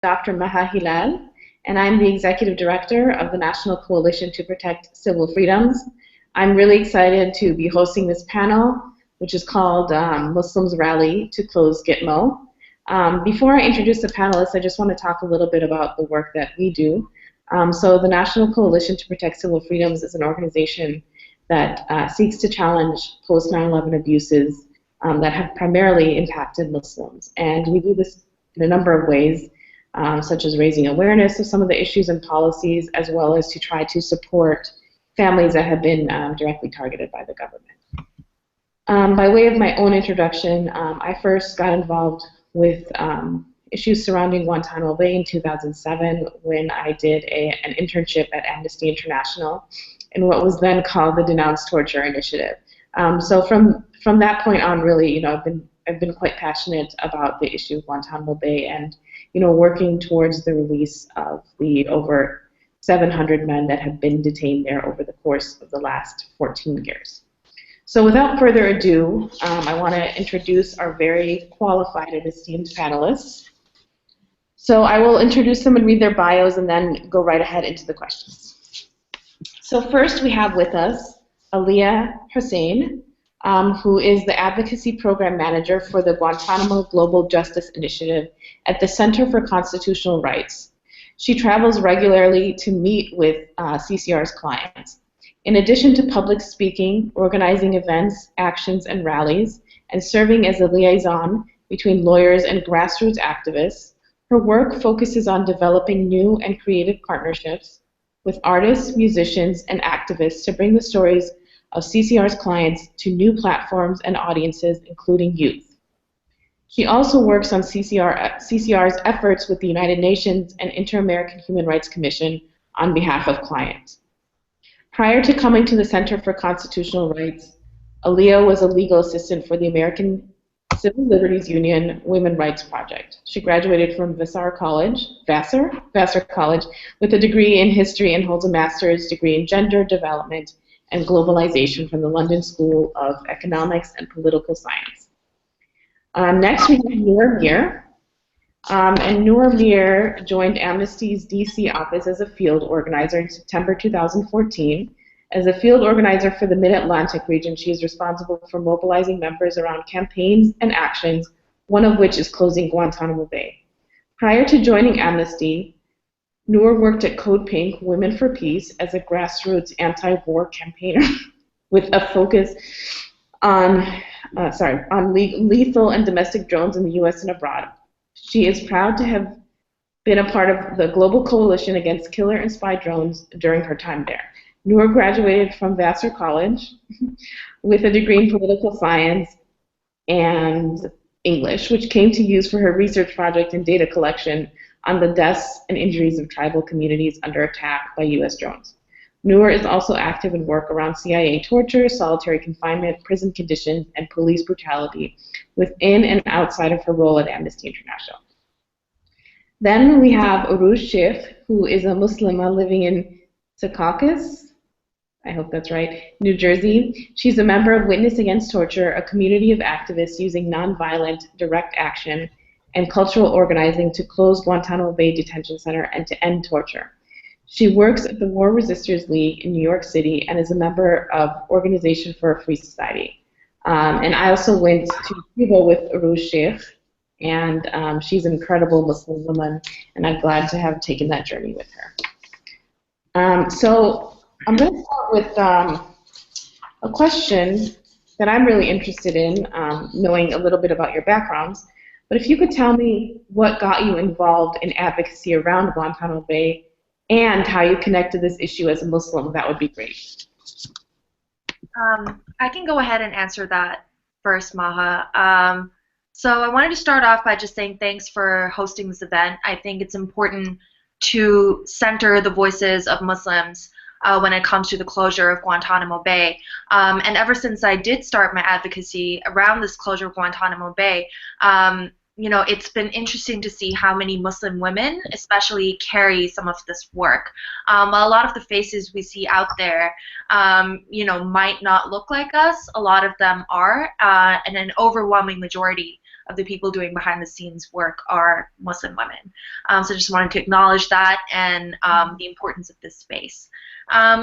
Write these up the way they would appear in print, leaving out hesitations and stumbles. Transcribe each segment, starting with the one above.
Dr. Maha Hilal, and I'm the Executive Director of the National Coalition to Protect Civil Freedoms. I'm really excited to be hosting this panel, which is called Muslims Rally to Close Gitmo. Before I introduce the panelists, I just want to talk a little bit about the work that we do. So the National Coalition to Protect Civil Freedoms is an organization that seeks to challenge post 9/11 abuses that have primarily impacted Muslims. And we do this in a number of ways, such as raising awareness of some of the issues and policies, as well as to try to support families that have been directly targeted by the government. By way of my own introduction, I first got involved with issues surrounding Guantanamo Bay in 2007 when I did an internship at Amnesty International in what was then called the Denounce Torture Initiative. So from that point on, really, I've been quite passionate about the issue of Guantanamo Bay and, working towards the release of the over 700 men that have been detained there over the course of the last 14 years. So without further ado, I want to introduce our very qualified and esteemed panelists. So I will introduce them and read their bios and then go right ahead into the questions. So first we have with us Aliya Hussain, who is the Advocacy Program Manager for the Guantanamo Global Justice Initiative at the Center for Constitutional Rights. She travels regularly to meet with CCR's clients. In addition to public speaking, organizing events, actions, and rallies, and serving as a liaison between lawyers and grassroots activists, her work focuses on developing new and creative partnerships with artists, musicians, and activists to bring the stories of CCR's clients to new platforms and audiences, including youth. She also works on CCR's efforts with the United Nations and Inter-American Human Rights Commission on behalf of clients. Prior to coming to the Center for Constitutional Rights, Aliya was a legal assistant for the American Civil Liberties Union Women's Rights Project. She graduated from Vassar College with a degree in history and holds a master's degree in gender development and globalization from the London School of Economics and Political Science. Next we have Noor Mir. And Noor Mir joined Amnesty's DC office as a field organizer in September 2014. As a field organizer for the Mid-Atlantic region, she is responsible for mobilizing members around campaigns and actions, one of which is closing Guantanamo Bay. Prior to joining Amnesty, Noor worked at Code Pink, Women for Peace, as a grassroots anti-war campaigner with a focus on lethal and domestic drones in the U.S. and abroad. She is proud to have been a part of the global coalition against killer and spy drones during her time there. Noor graduated from Vassar College with a degree in political science and English, which came to use for her research project and data collection on the deaths and injuries of tribal communities under attack by U.S. drones. Noor is also active in work around CIA torture, solitary confinement, prison conditions, and police brutality within and outside of her role at Amnesty International. Then we have Uruj Sheik, who is a Muslima living in Secaucus, I hope that's right, New Jersey. She's a member of Witness Against Torture, a community of activists using nonviolent direct action and cultural organizing to close Guantanamo Bay Detention Center and to end torture. She works at the War Resisters League in New York City and is a member of Organization for a Free Society. And I also went to Cuba with Uruj Sheik, and she's an incredible Muslim woman, and I'm glad to have taken that journey with her. So I'm going to start with a question that I'm really interested in, knowing a little bit about your backgrounds. But if you could tell me what got you involved in advocacy around Guantanamo Bay and how you connected this issue as a Muslim, that would be great. I can go ahead and answer that first, Maha. So I wanted to start off by just saying thanks for hosting this event. I think it's important to center the voices of Muslims when it comes to the closure of Guantanamo Bay. And ever since I did start my advocacy around this closure of Guantanamo Bay, it's been interesting to see how many Muslim women especially carry some of this work. While a lot of the faces we see out there, might not look like us, a lot of them are, and an overwhelming majority of the people doing behind the scenes work are Muslim women. So just wanted to acknowledge that and the importance of this space.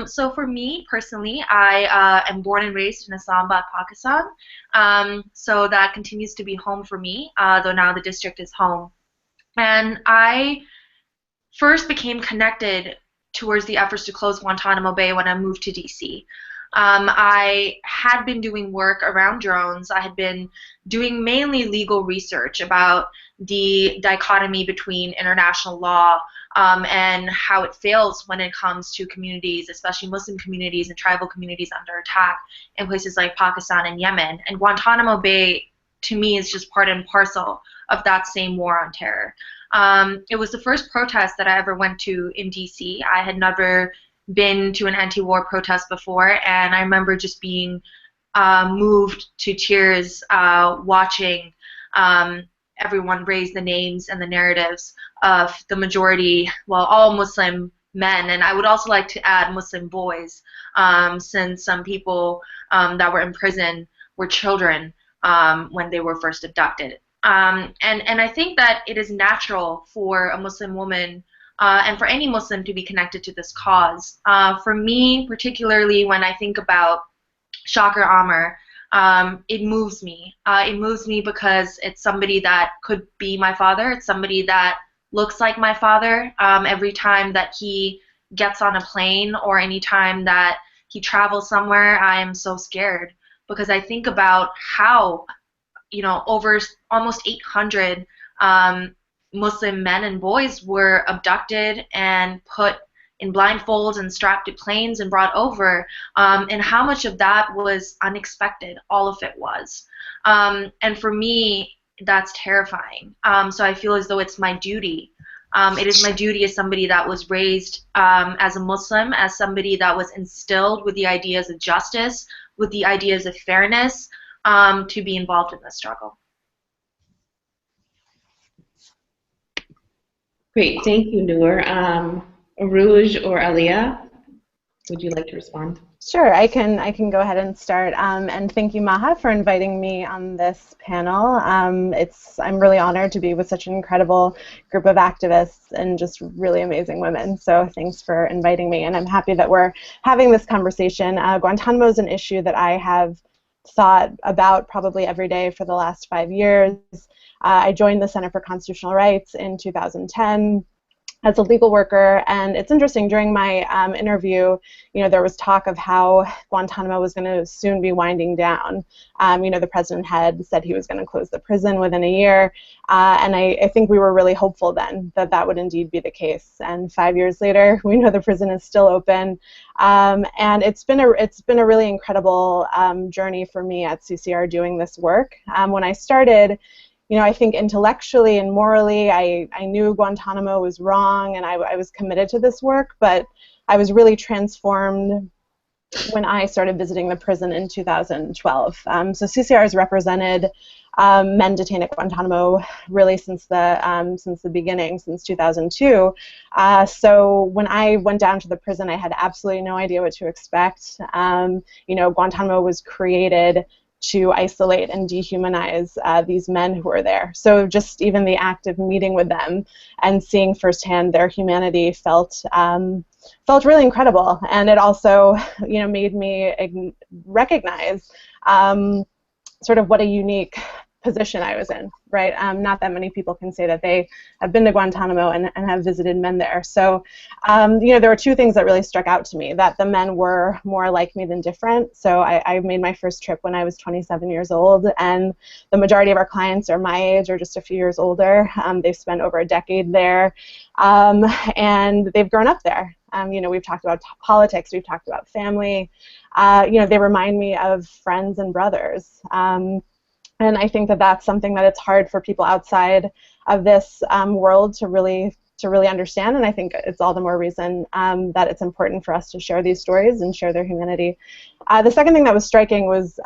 So for me personally, I am born and raised in Islamabad, Pakistan. So that continues to be home for me, though now the district is home. And I first became connected towards the efforts to close Guantanamo Bay when I moved to DC. I had been doing work around drones. I had been doing mainly legal research about the dichotomy between international law and how it fails when it comes to communities, especially Muslim communities and tribal communities under attack in places like Pakistan and Yemen. And Guantanamo Bay, to me, is just part and parcel of that same war on terror. It was the first protest that I ever went to in DC. I had never been to an anti-war protest before, and I remember just being moved to tears watching everyone raise the names and the narratives of the majority, well, all Muslim men, and I would also like to add Muslim boys, since some people that were in prison were children when they were first abducted. And I think that it is natural for a Muslim woman and for any Muslim to be connected to this cause. For me, particularly when I think about Shakir Amr, it moves me. It moves me because it's somebody that could be my father. It's somebody that looks like my father. Every time that he gets on a plane or any time that he travels somewhere, I am so scared because I think about how, you know, over almost 800 Muslim men and boys were abducted and put in blindfolds and strapped to planes and brought over, and how much of that was unexpected. All of it was. And for me, that's terrifying. So I feel as though it's my duty. It is my duty as somebody that was raised as a Muslim, as somebody that was instilled with the ideas of justice, with the ideas of fairness, to be involved in this struggle. Great, thank you, Noor. Uruj or Aliya, would you like to respond? Sure, I can go ahead and start. And thank you, Maha, for inviting me on this panel. I'm really honored to be with such an incredible group of activists and just really amazing women. So thanks for inviting me, and I'm happy that we're having this conversation. Guantanamo is an issue that I have thought about probably every day for the last 5 years. I joined the Center for Constitutional Rights in 2010 as a legal worker, and it's interesting, during my interview, you know, there was talk of how Guantanamo was going to soon be winding down. You know, the president had said he was going to close the prison within a year, and I think we were really hopeful then that that would indeed be the case. And 5 years later, we know the prison is still open, and it's been a really incredible journey for me at CCR doing this work. When I started, you know, I think intellectually and morally, I knew Guantanamo was wrong, and I was committed to this work, but I was really transformed when I started visiting the prison in 2012. So CCR has represented men detained at Guantanamo really since the beginning, since 2002. So when I went down to the prison, I had absolutely no idea what to expect. You know, Guantanamo was created to isolate and dehumanize these men who were there. So just even the act of meeting with them and seeing firsthand their humanity felt really incredible. And it also, you know, made me recognize sort of what a unique position I was in, right? Not that many people can say that they have been to Guantanamo and have visited men there. So, you know, there were two things that really struck out to me, that the men were more like me than different. So I made my first trip when I was 27 years old, and the majority of our clients are my age or just a few years older. They've spent over a decade there, and they've grown up there. You know, we've talked about politics, we've talked about family. You know, they remind me of friends and brothers. And I think that that's something that it's hard for people outside of this world to really understand, and I think it's all the more reason that it's important for us to share these stories and share their humanity. The second thing that was striking was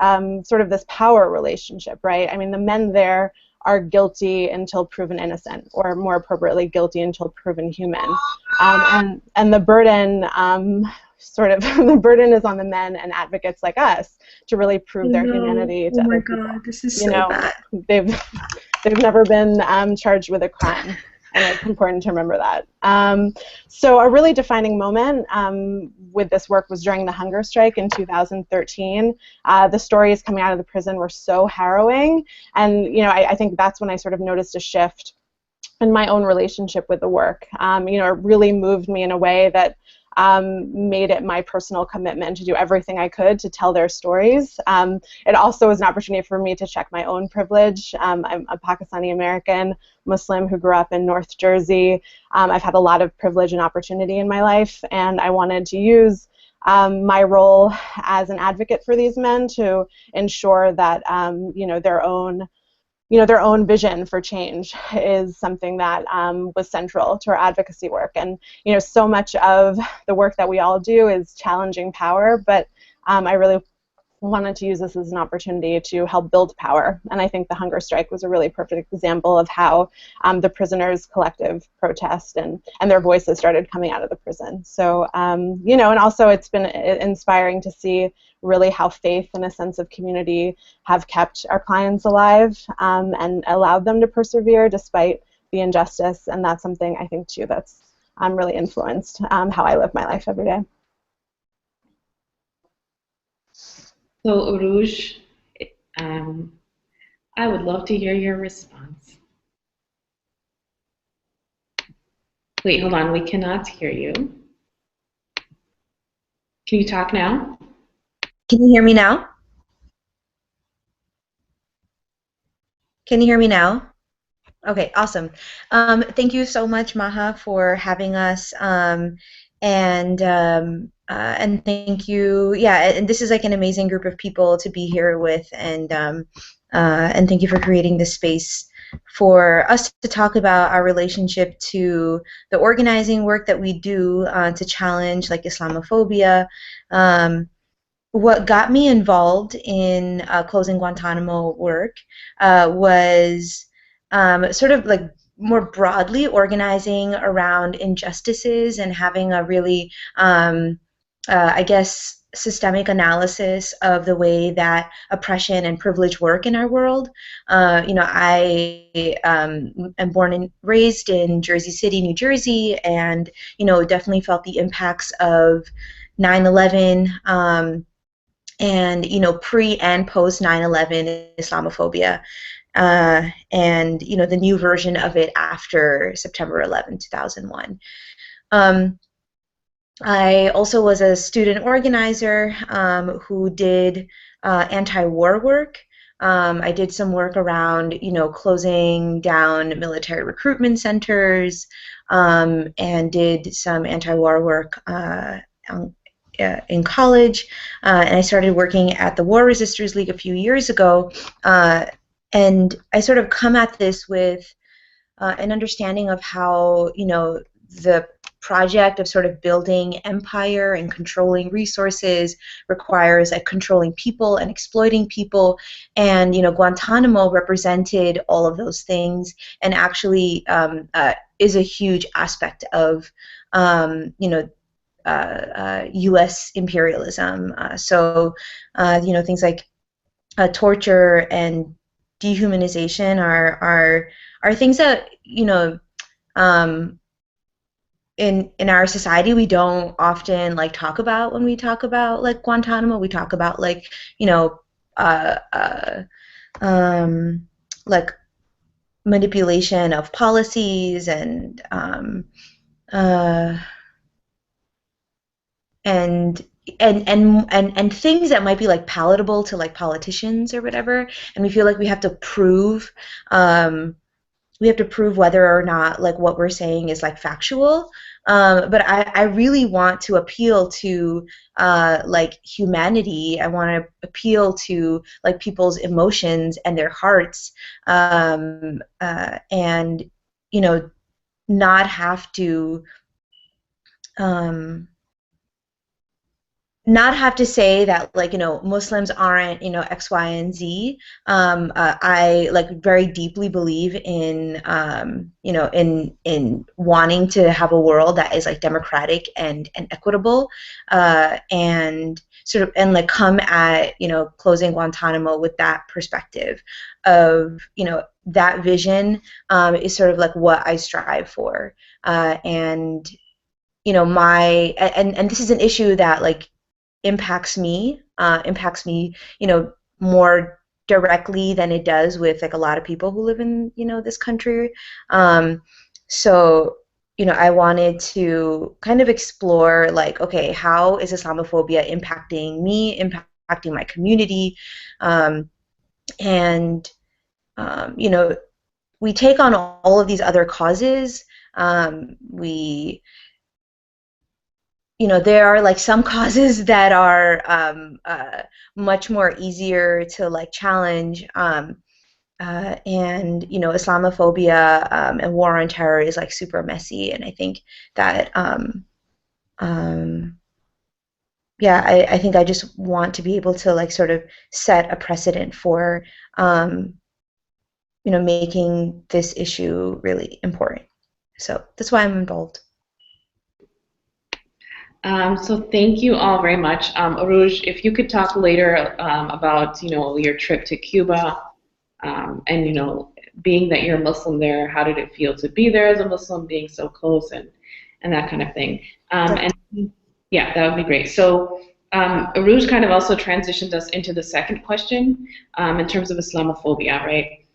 sort of this power relationship, right? I mean, the men there are guilty until proven innocent, or more appropriately, guilty until proven human. And the burden sort of the burden is on the men and advocates like us to really prove their humanity to other people. Oh my God, this is you know, bad. they've never been charged with a crime, and it's important to remember that. So a really defining moment with this work was during the hunger strike in 2013. The stories coming out of the prison were so harrowing, and I think that's when I sort of noticed a shift in my own relationship with the work. It really moved me in a way that made it my personal commitment to do everything I could to tell their stories. It also was an opportunity for me to check my own privilege. I'm a Pakistani American Muslim who grew up in North Jersey. I've had a lot of privilege and opportunity in my life, and I wanted to use my role as an advocate for these men to ensure that their own vision for change is something that was central to our advocacy work. And so much of the work that we all do is challenging power, but I really wanted to use this as an opportunity to help build power. And I think the hunger strike was a really perfect example of how the prisoners' collective protest and their voices started coming out of the prison. So, and also it's been inspiring to see really how faith and a sense of community have kept our clients alive and allowed them to persevere despite the injustice. And that's something I think too that's really influenced how I live my life every day. So, Uruj, I would love to hear your response. Wait, hold on, we cannot hear you. Can you talk now? Can you hear me now? Can you hear me now? Okay, awesome. Thank you so much, Maha, for having us. And thank you. Yeah, and this is like an amazing group of people to be here with, and thank you for creating this space for us to talk about our relationship to the organizing work that we do to challenge like Islamophobia. What got me involved in closing Guantanamo work was sort of like more broadly organizing around injustices and having a really, I guess, systemic analysis of the way that oppression and privilege work in our world. I am born and raised in Jersey City, New Jersey, and definitely felt the impacts of 9/11. And pre and post 9/11 Islamophobia, and the new version of it after September 11, 2001. I also was a student organizer who did anti-war work. I did some work around closing down military recruitment centers, and did some anti-war work in college, and I started working at the War Resisters League a few years ago, and I sort of come at this with an understanding of how the project of sort of building empire and controlling resources requires controlling people and exploiting people, and Guantanamo represented all of those things, and actually is a huge aspect of U.S. imperialism. So things like torture and dehumanization are things that in our society we don't often talk about. When we talk about Guantanamo, we talk about manipulation of policies and things that might be palatable to politicians or whatever, and we feel like we have to prove whether or not what we're saying is factual. But I really want to appeal to humanity. I want to appeal to people's emotions and their hearts, and not have to not have to say that, like, Muslims aren't, X, Y, and Z. I like very deeply believe in, in wanting to have a world that is like democratic and equitable, and sort of, and like come at, closing Guantanamo with that perspective of, that vision, is sort of like what I strive for, and and this is an issue that like impacts me, more directly than it does with like a lot of people who live in, this country. So, I wanted to kind of explore, like, okay, how is Islamophobia impacting me, impacting my community, and we take on all of these other causes. We there are like some causes that are much more easier to like challenge, and Islamophobia, and war on terror is like super messy, and I think that yeah, I think I just want to be able to like sort of set a precedent for making this issue really important. So that's why I'm involved. So thank you all very much. Uruj, if you could talk later about your trip to Cuba, and being that you're a Muslim there, how did it feel to be there as a Muslim, being so close, and that kind of thing. And yeah, that would be great. So Uruj kind of also transitioned us into the second question in terms of Islamophobia, right?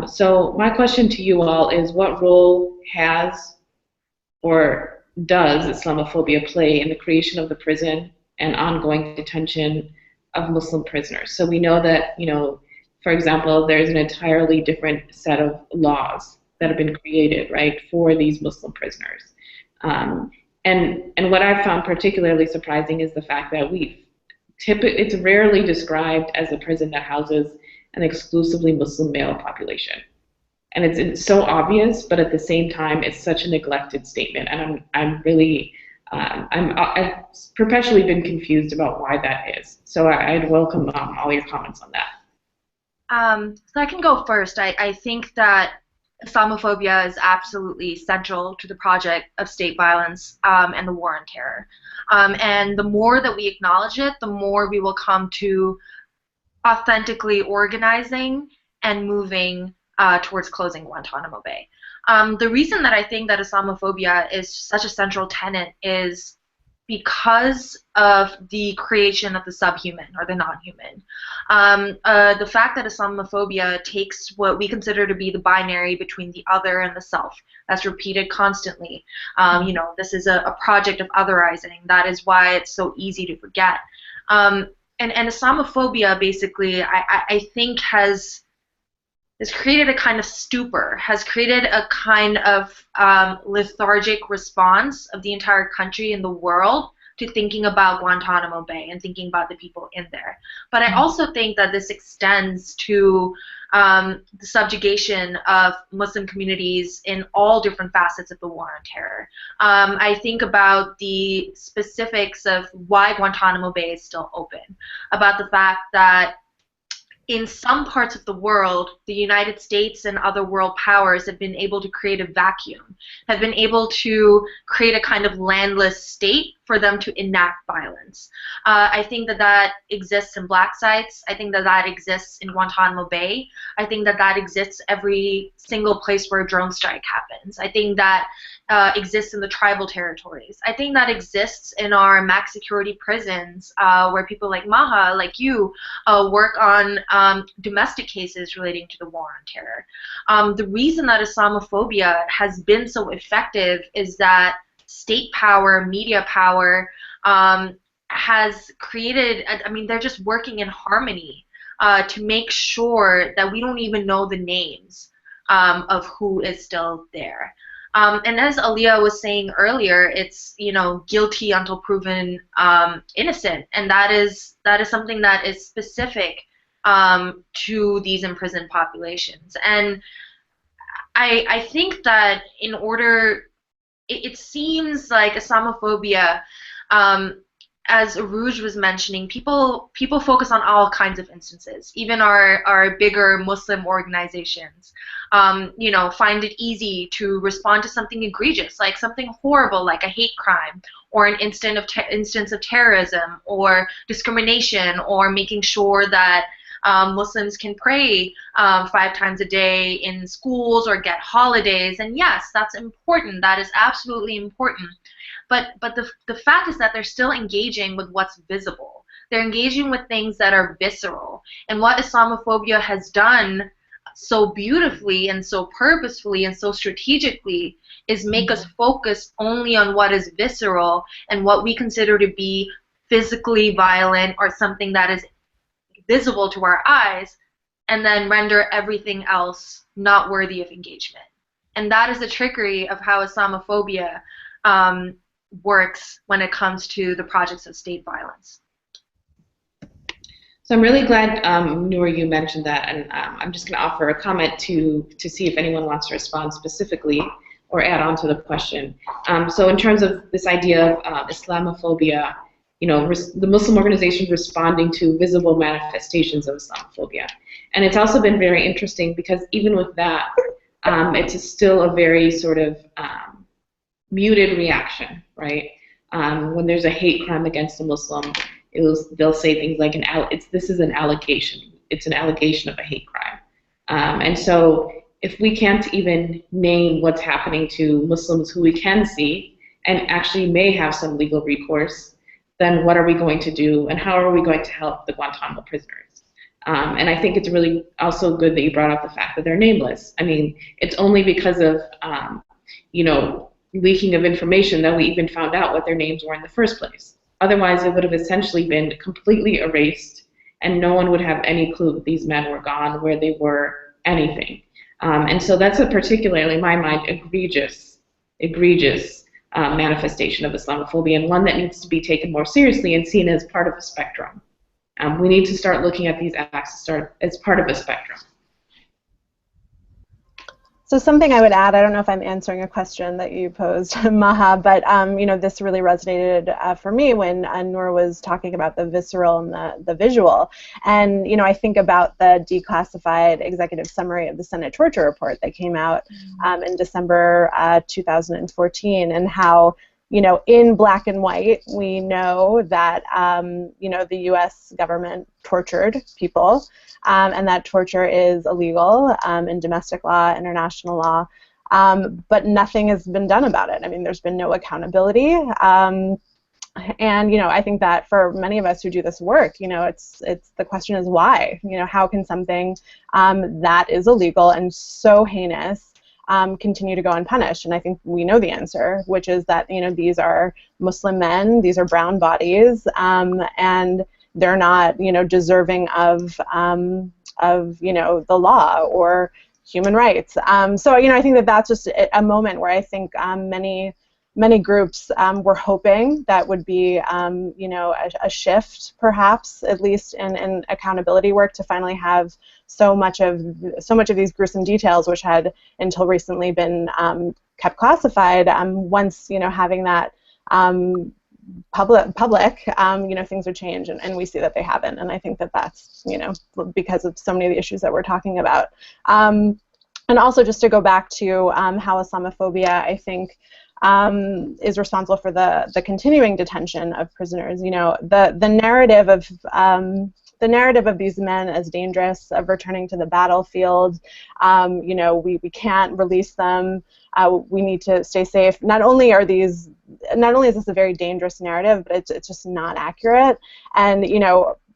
So my question to you all is, what role has or does Islamophobia play in the creation of the prison and ongoing detention of Muslim prisoners? So we know that, for example, there's an entirely different set of laws that have been created, right, for these Muslim prisoners. And what I've found particularly surprising is the fact that it's rarely described as a prison that houses an exclusively Muslim male population. And it's so obvious, but at the same time, it's such a neglected statement. And I've perpetually been confused about why that is. So I'd welcome all your comments on that. So I can go first. I think that Islamophobia is absolutely central to the project of state violence and the war on terror. And the more that we acknowledge it, the more we will come to authentically organizing and moving towards closing Guantanamo Bay. The reason that I think that Islamophobia is such a central tenet is because of the creation of the subhuman or the non-human. The fact that Islamophobia takes what we consider to be the binary between the other and the self, that's repeated constantly. This is a project of otherizing. That is why it's so easy to forget. And Islamophobia basically, I think, has created a kind of stupor, has created a kind of lethargic response of the entire country and the world to thinking about Guantanamo Bay and thinking about the people in there. But I also think that this extends to the subjugation of Muslim communities in all different facets of the war on terror. I think about the specifics of why Guantanamo Bay is still open, about the fact that in some parts of the world, the United States and other world powers have been able to create a vacuum, have been able to create a kind of landless state for them to enact violence. I think that exists in black sites. I think that exists in Guantanamo Bay. I think that exists every single place where a drone strike happens. I think that exists in the tribal territories. I think that exists in our max security prisons where people like Maha, like you, work on domestic cases relating to the war on terror. The reason that Islamophobia has been so effective is that state power, media power, has created, they're just working in harmony to make sure that we don't even know the names of who is still there. And as Aliya was saying earlier, it's guilty until proven innocent, and that is something that is specific to these imprisoned populations. And I think that in order, it seems like Islamophobia as Uruj was mentioning, people focus on all kinds of instances. Even our bigger Muslim organizations, find it easy to respond to something egregious, like something horrible, like a hate crime, or an instance of terrorism, or discrimination, or making sure that Muslims can pray 5 times a day in schools or get holidays. And yes, that's important. That is absolutely important. But the fact is that they're still engaging with what's visible. They're engaging with things that are visceral. And what Islamophobia has done so beautifully and so purposefully and so strategically is make us focus only on what is visceral and what we consider to be physically violent or something that is visible to our eyes, and then render everything else not worthy of engagement. And that is the trickery of how Islamophobia works when it comes to the projects of state violence. So I'm really glad, Noor, you mentioned that, and I'm just going to offer a comment to see if anyone wants to respond specifically or add on to the question. So in terms of this idea of Islamophobia, the Muslim organizations responding to visible manifestations of Islamophobia. And it's also been very interesting because even with that, it's still a very sort of muted reaction, right? When there's a hate crime against a Muslim, they'll say things like, this is an allegation. It's an allegation of a hate crime. And so if we can't even name what's happening to Muslims who we can see and actually may have some legal recourse, then what are we going to do, and how are we going to help the Guantanamo prisoners? And I think it's really also good that you brought up the fact that they're nameless. I mean, it's only because of, leaking of information that we even found out what their names were in the first place. Otherwise, it would have essentially been completely erased, and no one would have any clue that these men were gone, where they were, anything. And so that's a particularly, in my mind, egregious manifestation of Islamophobia, and one that needs to be taken more seriously and seen as part of a spectrum. We need to start looking at these acts as part of a spectrum. So something I would add, I don't know if I'm answering a question that you posed, Maha, but this really resonated for me when Noor was talking about the visceral and the visual. And I think about the declassified executive summary of the Senate torture report that came out in December 2014, and how in black and white, we know that, the U.S. government tortured people, and that torture is illegal in domestic law, international law, but nothing has been done about it. I mean, there's been no accountability. And, I think that for many of us who do this work, it's the question is why? How can something that is illegal and so heinous continue to go unpunished? And I think we know the answer, which is that these are Muslim men, these are brown bodies, and they're not deserving of the law or human rights. So I think that that's just a moment where I think many groups were hoping that would be a shift, perhaps at least in accountability work, to finally have so much of these gruesome details, which had until recently been kept classified. Once having that public, things would change, and we see that they haven't. And I think that that's because of so many of the issues that we're talking about. And also, just to go back to how Islamophobia, I think, is responsible for the continuing detention of prisoners. The narrative of these men as dangerous, of returning to the battlefield. We can't release them. We need to stay safe. Not only is this a very dangerous narrative, but it's just not accurate. And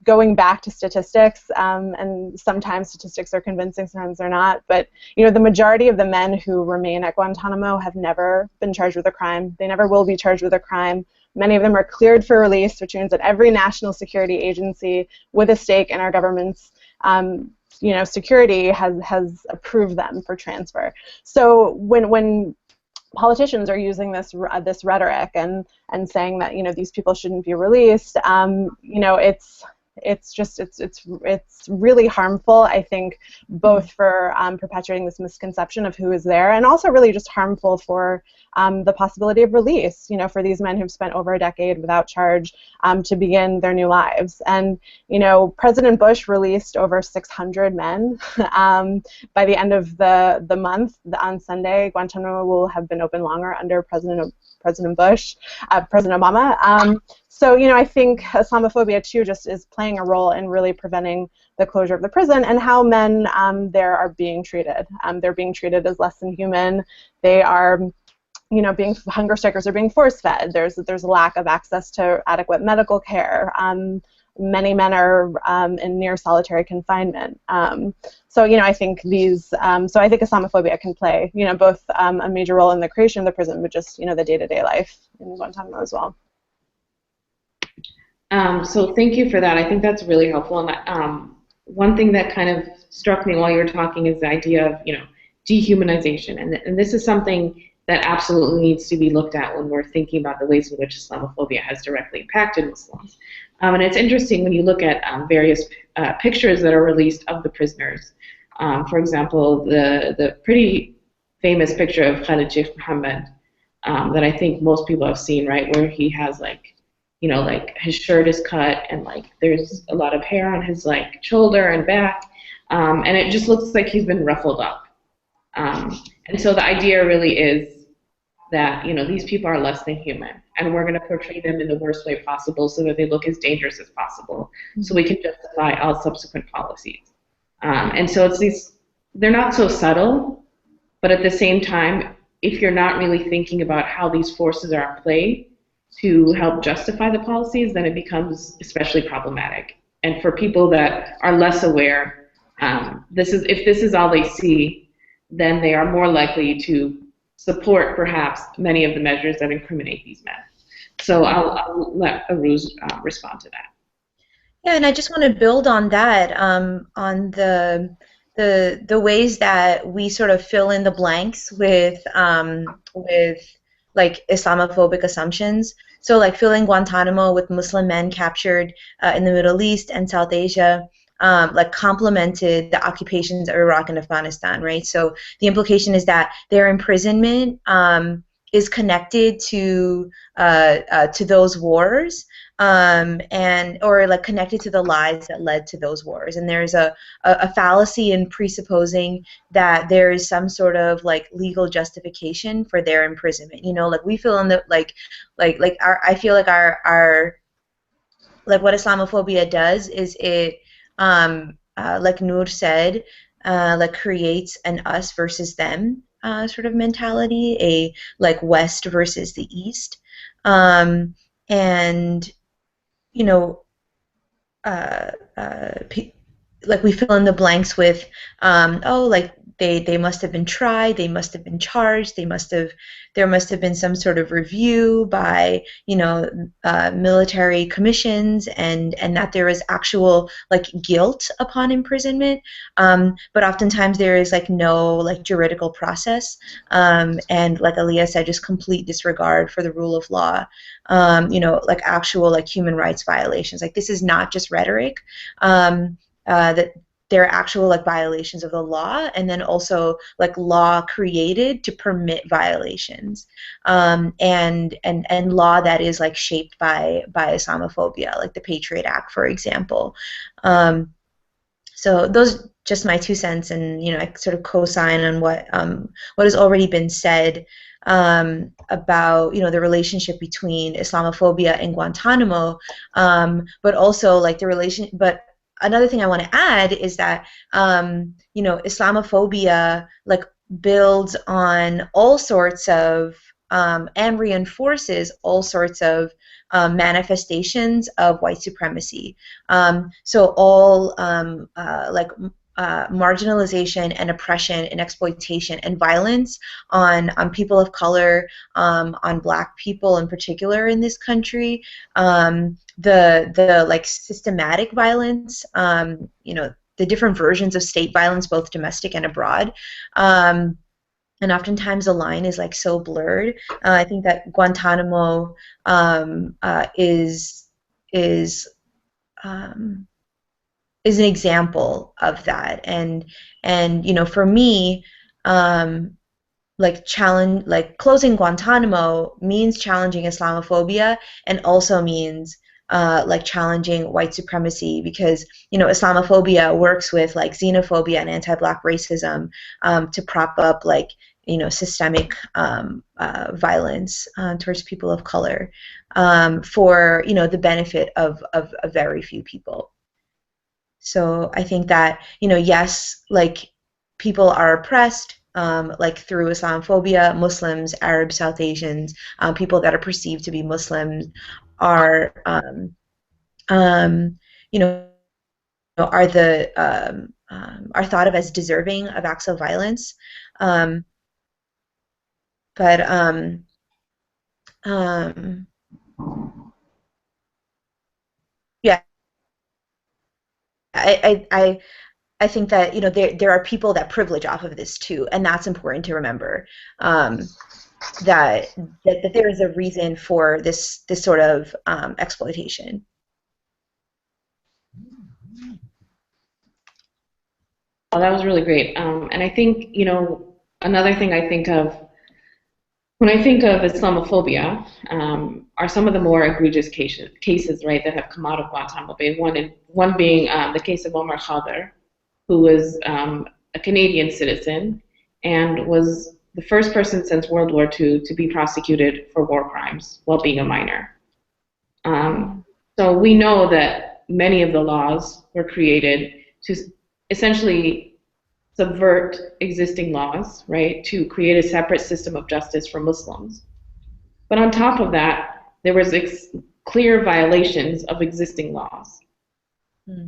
going back to statistics, and sometimes statistics are convincing, sometimes they're not, but the majority of the men who remain at Guantanamo have never been charged with a crime. They never will be charged with a crime. Many of them are cleared for release, which means that every national security agency with a stake in our government's security has approved them for transfer. So when politicians are using this rhetoric and saying that these people shouldn't be released, it's really harmful, I think, both for perpetuating this misconception of who is there, and also really just harmful for the possibility of release, you know, for these men who've spent over a decade without charge to begin their new lives. And, you know, President Bush released over 600 men. By the end of the month, on Sunday, Guantanamo will have been open longer under President Bush, President Obama. So, you know, I think Islamophobia, too, just is playing a role in really preventing the closure of the prison and how men there are being treated. They're being treated as less than human. They are, you know, hunger strikers are being force-fed. There's a lack of access to adequate medical care. Many men are in near solitary confinement. So, you know, I think I think Islamophobia can play, you know, both a major role in the creation of the prison, but just, you know, the day-to-day life in Guantanamo as well. So thank you for that. I think that's really helpful. And one thing that kind of struck me while you were talking is the idea of, you know, dehumanization. And this is something that absolutely needs to be looked at when we're thinking about the ways in which Islamophobia has directly impacted Muslims. And it's interesting when you look at various pictures that are released of the prisoners. For example, the pretty famous picture of Khalid Sheikh Mohammed that I think most people have seen, right, where he has, like, you know, like his shirt is cut and like there's a lot of hair on his like shoulder and back, and it just looks like he's been ruffled up. And so the idea really is that, you know, these people are less than human, and we're going to portray them in the worst way possible so that they look as dangerous as possible, so we can justify all subsequent policies. And so they're not so subtle, but at the same time, if you're not really thinking about how these forces are at play to help justify the policies, then it becomes especially problematic. And for people that are less aware, if this is all they see, then they are more likely to support perhaps many of the measures that incriminate these men. So I'll let Uruj respond to that. Yeah, and I just want to build on that, on the ways that we sort of fill in the blanks with like Islamophobic assumptions. So like filling Guantanamo with Muslim men captured in the Middle East and South Asia, like complemented the occupations of Iraq and Afghanistan, right? So the implication is that their imprisonment is connected to those wars, or like connected to the lies that led to those wars. And there's a fallacy in presupposing that there is some sort of like legal justification for their imprisonment. You know, like we feel in the I feel like our like what Islamophobia does is it like Noor said, like creates an us versus them sort of mentality, a like West versus the East, and you know, like we fill in the blanks with, oh, like they must have been tried, they must have been charged, there must have been some sort of review by, you know, military commissions, and that there is actual like guilt upon imprisonment, but oftentimes there is like no like juridical process, and like Aliya said, just complete disregard for the rule of law, you know, like actual like human rights violations. Like this is not just rhetoric, that there are actual like violations of the law, and then also like law created to permit violations, and law that is like shaped by Islamophobia, like the Patriot Act, for example. So those just my 2 cents, and you know, I sort of co-sign on what has already been said about, you know, the relationship between Islamophobia and Guantanamo, but also like the relation. But another thing I want to add is that, you know, Islamophobia like builds on all sorts of and reinforces all sorts of manifestations of white supremacy. So all like marginalization and oppression and exploitation and violence on people of color, on Black people in particular in this country, the like systematic violence, you know, the different versions of state violence, both domestic and abroad. And oftentimes the line is like so blurred. I think that Guantanamo is is an example of that. And you know, for me, like closing Guantanamo means challenging Islamophobia, and also means like challenging white supremacy, because you know Islamophobia works with like xenophobia and anti-black racism to prop up like you know systemic violence towards people of color for you know the benefit of very few people. So I think that you know yes, like people are oppressed. Like through Islamophobia, Muslims, Arabs, South Asians, people that are perceived to be Muslims are, you know, are thought of as deserving of acts of violence. But yeah, I think that you know there are people that privilege off of this too, and that's important to remember. That there is a reason for this sort of exploitation. Well, that was really great. And I think, you know, another thing I think of when I think of Islamophobia are some of the more egregious cases, right, that have come out of Guantanamo Bay. One being the case of Omar Khader, who was a Canadian citizen and was the first person since World War II to be prosecuted for war crimes while being a minor. So we know that many of the laws were created to essentially subvert existing laws, right, to create a separate system of justice for Muslims. But on top of that, there was clear violations of existing laws.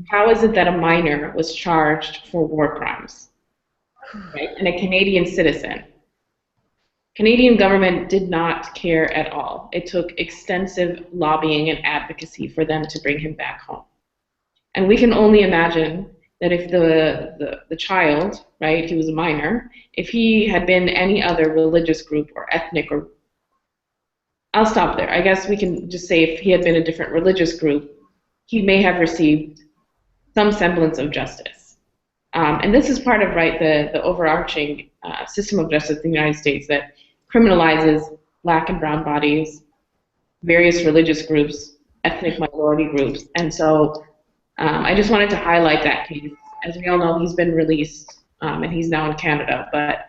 How is it that a minor was charged for war crimes, right, and a Canadian citizen? Canadian government did not care at all. It took extensive lobbying and advocacy for them to bring him back home. And we can only imagine that if the child, right, he was a minor, if he had been any other religious group or ethnic, or I'll stop there. I guess we can just say if he had been a different religious group, he may have received some semblance of justice. And this is part of, right, the overarching system of justice in the United States that criminalizes black and brown bodies, various religious groups, ethnic minority groups. And so I just wanted to highlight that case. As we all know, he's been released and he's now in Canada, but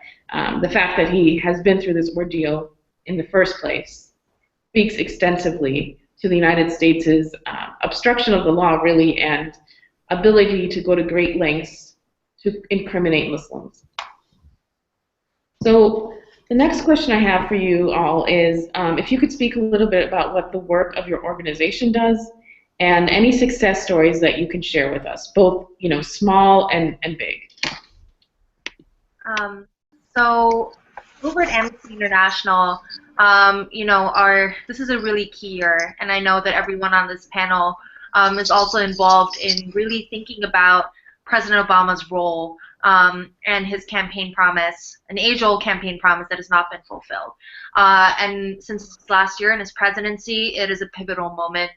the fact that he has been through this ordeal in the first place speaks extensively to the United States' obstruction of the law, really, and ability to go to great lengths to incriminate Muslims. So the next question I have for you all is if you could speak a little bit about what the work of your organization does and any success stories that you can share with us, both you know, small and big. So over at Amnesty International, you know, this is a really key year, and I know that everyone on this panel is also involved in really thinking about President Obama's role and his campaign promise, an age-old campaign promise that has not been fulfilled. And since last year in his presidency, it is a pivotal moment.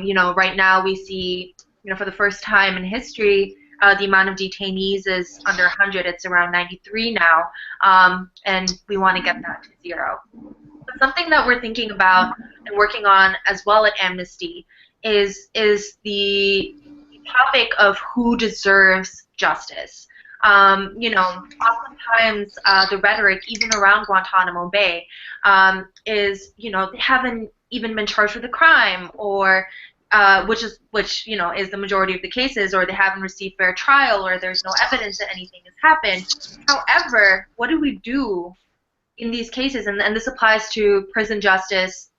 You know, right now we see, you know, for the first time in history, the amount of detainees is under 100. It's around 93 now, and we want to get that to 0. But something that we're thinking about and working on as well at Amnesty is the topic of who deserves justice. You know, oftentimes the rhetoric, even around Guantanamo Bay, is, you know, they haven't even been charged with a crime, or which you know is the majority of the cases, or they haven't received fair trial, or there's no evidence that anything has happened. However, what do we do in these cases? And this applies to prison justice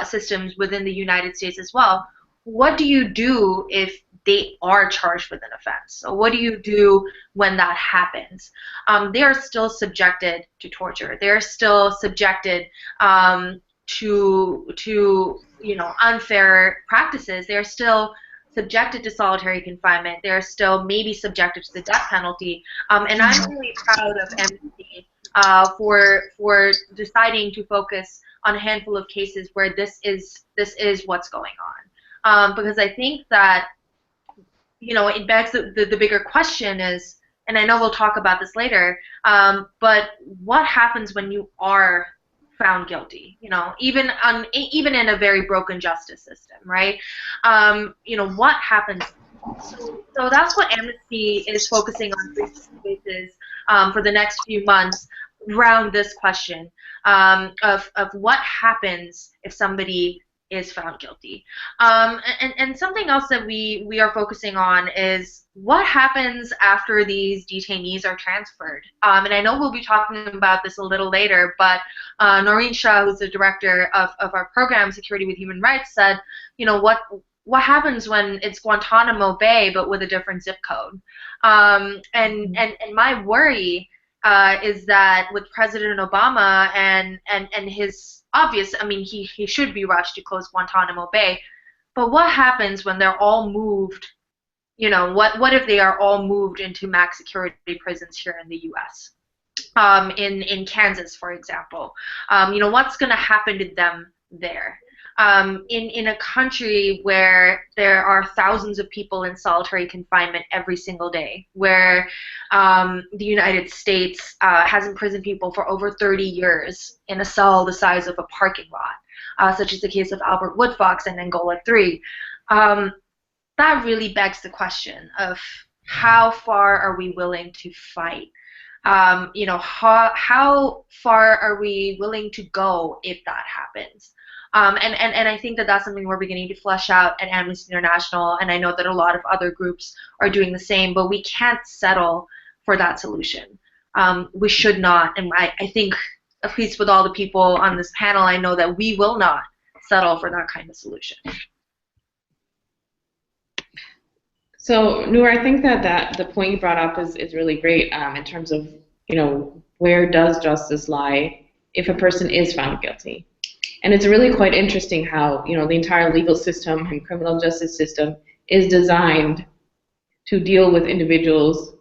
systems within the United States as well. What do you do if they are charged with an offense? So what do you do when that happens? They are still subjected to torture. They are still subjected to you know, unfair practices. They are still subjected to solitary confinement. They are still maybe subjected to the death penalty. And I'm really proud of Amnesty for deciding to focus on a handful of cases where this is what's going on. Because I think that it begs the bigger question is, and I know we'll talk about this later, but what happens when you are found guilty? Even in a very broken justice system, right? What happens? So that's what Amnesty is focusing on basis for the next few months around this question of what happens if somebody is found guilty. And something else that we are focusing on is what happens after these detainees are transferred. And I know we'll be talking about this a little later, but Noor Mir, who's the director of our program, Security with Human Rights, said, what happens when it's Guantanamo Bay but with a different zip code? And my worry is that with President Obama and his obvious, he should be rushed to close Guantanamo Bay, but what happens when they're all moved? What if they are all moved into max security prisons here in the U.S.? In Kansas, for example, what's going to happen to them there? In a country where there are thousands of people in solitary confinement every single day, where the United States has imprisoned people for over 30 years in a cell the size of a parking lot, such as the case of Albert Woodfox and Angola 3, that really begs the question of how far are we willing to fight? How far are we willing to go if that happens? And I think that that's something we're beginning to flesh out at Amnesty International, and I know that a lot of other groups are doing the same, but we can't settle for that solution. We should not, and I think, at least with all the people on this panel, I know that we will not settle for that kind of solution. So, Noor, I think that the point you brought up is really great in terms of, where does justice lie if a person is found guilty? And it's really quite interesting how, the entire legal system and criminal justice system is designed to deal with individuals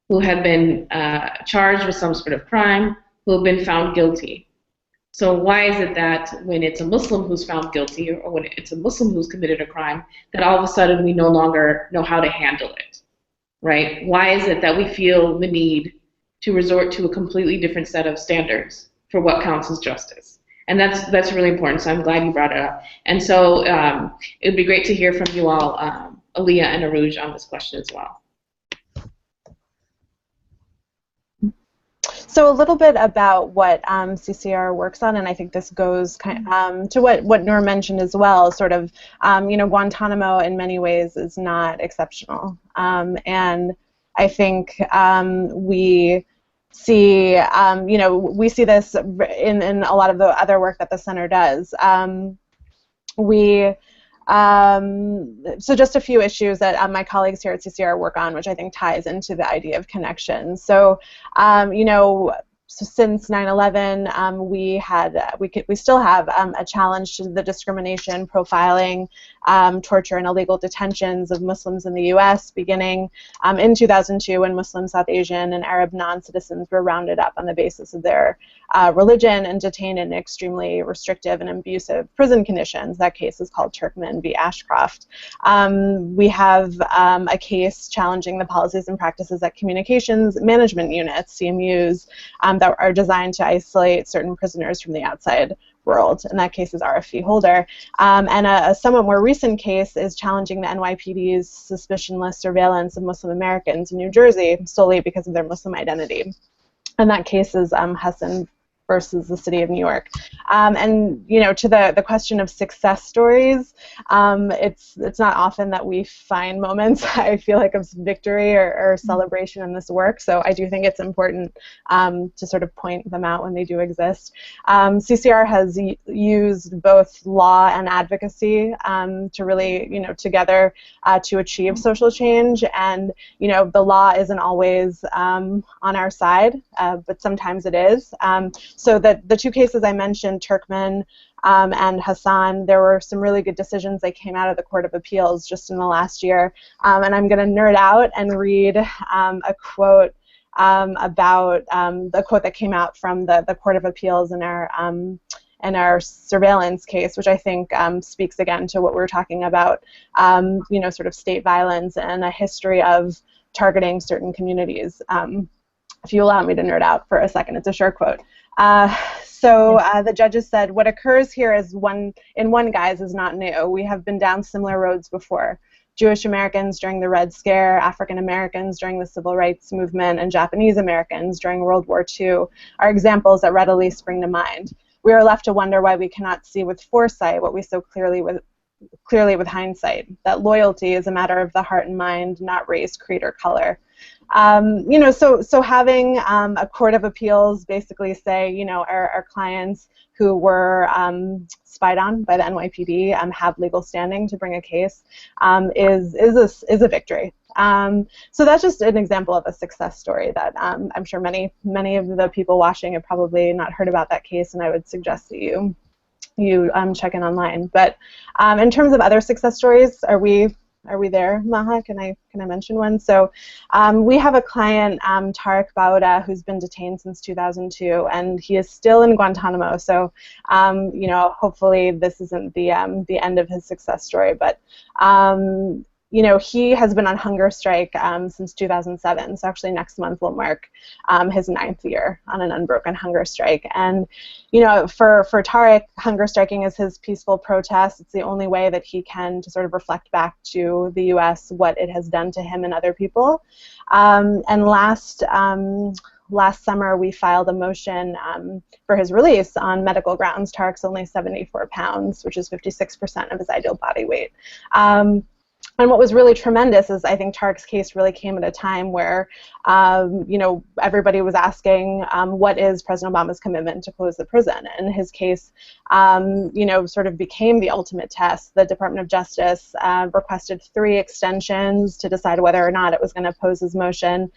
who have been charged with some sort of crime, who have been found guilty. So why is it that when it's a Muslim who's found guilty, or when it's a Muslim who's committed a crime, that all of a sudden we no longer know how to handle it, right? Why is it that we feel the need to resort to a completely different set of standards for what counts as justice? And that's really important, so I'm glad you brought it up. And so it would be great to hear from you all, Aliya and Uruj, on this question as well. So a little bit about what CCR works on, and I think this goes to what Noor mentioned as well. Sort of, Guantanamo in many ways is not exceptional, and I think we see, we see this in a lot of the other work that the center does. So just a few issues that my colleagues here at CCR work on, which I think ties into the idea of connection. So, so since 9/11, we still have a challenge to the discrimination, profiling, torture, and illegal detentions of Muslims in the U.S. beginning in 2002 when Muslim, South Asian, and Arab non-citizens were rounded up on the basis of their religion and detained in extremely restrictive and abusive prison conditions. That case is called Turkmen v. Ashcroft. We have a case challenging the policies and practices at communications management units, CMUs, that are designed to isolate certain prisoners from the outside world. In that case is RFE Holder. And a somewhat more recent case is challenging the NYPD's suspicionless surveillance of Muslim Americans in New Jersey solely because of their Muslim identity. And that case is Hussain versus the city of New York. And to the question of success stories, it's not often that we find moments, I feel like, of victory or celebration in this work, so I do think it's important to sort of point them out when they do exist. CCR has used both law and advocacy to really, together to achieve social change, and the law isn't always on our side, but sometimes it is. So that the two cases I mentioned, Turkmen and Hussain, there were some really good decisions that came out of the Court of Appeals just in the last year. And I'm going to nerd out and read a quote about the quote that came out from the Court of Appeals in and our surveillance case, which I think speaks again to what we're talking about, you know, sort of state violence and a history of targeting certain communities. If you allow me to nerd out for a second, it's a short quote. The judges said, "What occurs here is in one guise is not new. We have been down similar roads before. Jewish Americans during the Red Scare, African Americans during the Civil Rights Movement, and Japanese Americans during World War II are examples that readily spring to mind. We are left to wonder why we cannot see with foresight what we so clearly with hindsight, that loyalty is a matter of the heart and mind, not race, creed, or color." You know, so having a court of appeals basically say, you know, our clients who were spied on by the NYPD have legal standing to bring a case is a victory. So that's just an example of a success story that I'm sure many of the people watching have probably not heard about that case, and I would suggest that you check in online. But in terms of other success stories, are we there, Maha? Can I mention one? So we have a client, Tariq Bauda, who's been detained since 2002, and he is still in Guantanamo. So you know, hopefully this isn't the end of his success story, but you know, he has been on hunger strike since 2007. So actually next month will mark his 9th year on an unbroken hunger strike. And, you know, for Tariq, hunger striking is his peaceful protest. It's the only way that he can to sort of reflect back to the U.S. what it has done to him and other people. And last summer, we filed a motion for his release on medical grounds. Tariq's only 74 pounds, which is 56% of his ideal body weight. And what was really tremendous is I think Tariq's case really came at a time where, you know, everybody was asking what is President Obama's commitment to close the prison. And his case, you know, sort of became the ultimate test. The Department of Justice requested 3 extensions to decide whether or not it was going to oppose his motion.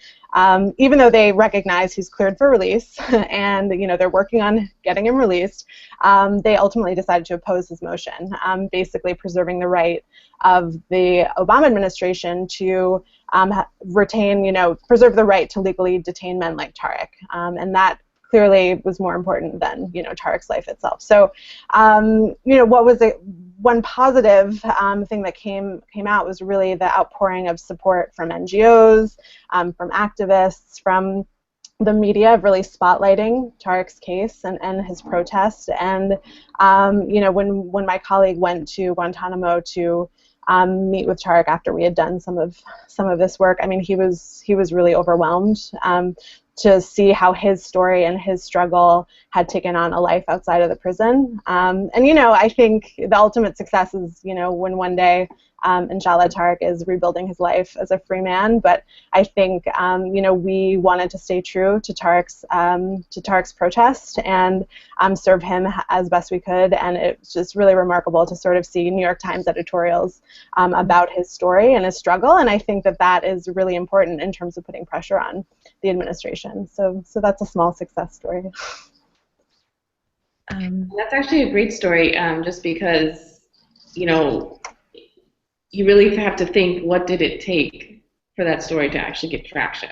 Even though they recognize he's cleared for release and, you know, they're working on getting him released, they ultimately decided to oppose his motion, basically preserving the right of the Obama administration to retain, you know, preserve the right to legally detain men like Tariq. And that clearly was more important than, you know, Tariq's life itself. So, you know, what was one positive thing that came out was really the outpouring of support from NGOs, from activists, from the media, really spotlighting Tariq's case and his protest. And you know, when my colleague went to Guantanamo to meet with Tariq after we had done some of this work, I mean, he was really overwhelmed to see how his story and his struggle had taken on a life outside of the prison. And, you know, I think the ultimate success is, you know, when one day, inshallah, Tariq is rebuilding his life as a free man. But I think, you know, we wanted to stay true to Tariq's protest and serve him as best we could. And it's just really remarkable to sort of see New York Times editorials about his story and his struggle. And I think that that is really important in terms of putting pressure on the administration. So that's a small success story. That's actually a great story, just because, you know, you really have to think, what did it take for that story to actually get traction?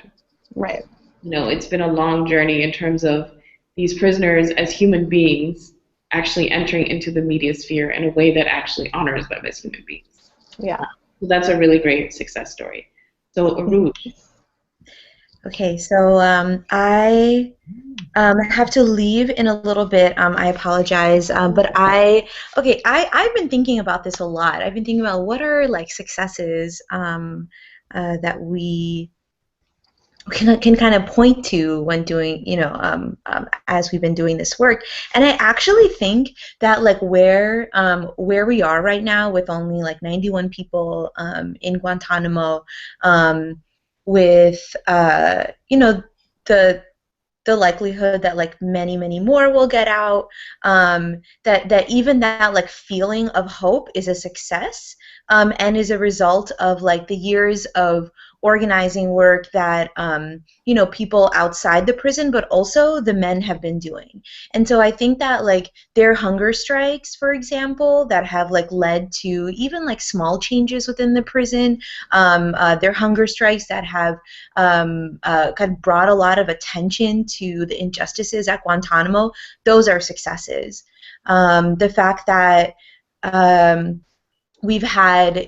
Right. You know, it's been a long journey in terms of these prisoners as human beings actually entering into the media sphere in a way that actually honors them as human beings. Yeah. So that's a really great success story. So, Uruj. Okay, so I have to leave in a little bit. I apologize, but I've been thinking about this a lot. I've been thinking about what are like successes that we can kind of point to when doing, you know, as we've been doing this work. And I actually think that like where we are right now with only like 91 people in Guantanamo, with you know, the likelihood that like many more will get out, that even that like feeling of hope is a success, and is a result of like the years of organizing work that you know, people outside the prison but also the men have been doing. And so I think that like their hunger strikes, for example, that have like led to even like small changes within the prison, their hunger strikes that have kind of brought a lot of attention to the injustices at Guantanamo, those are successes. The fact that we've had,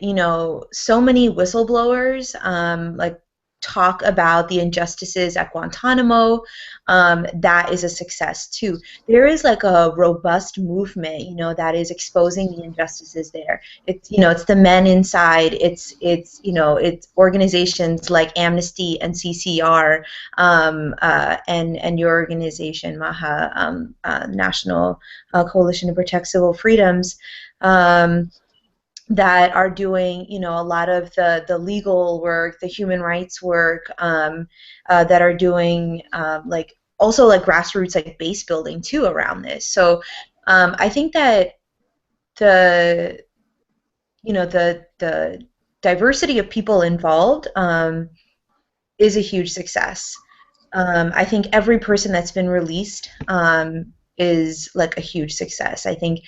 so many whistleblowers like talk about the injustices at Guantanamo. That is a success too. There is like a robust movement, that is exposing the injustices there. It's the men inside. It's organizations like Amnesty and CCR, and your organization, MAHA, National Coalition to Protect Civil Freedoms. That are doing, a lot of the legal work, the human rights work, that are doing also grassroots base building too around this. So I think that the diversity of people involved is a huge success. I think every person that's been released is like a huge success. I think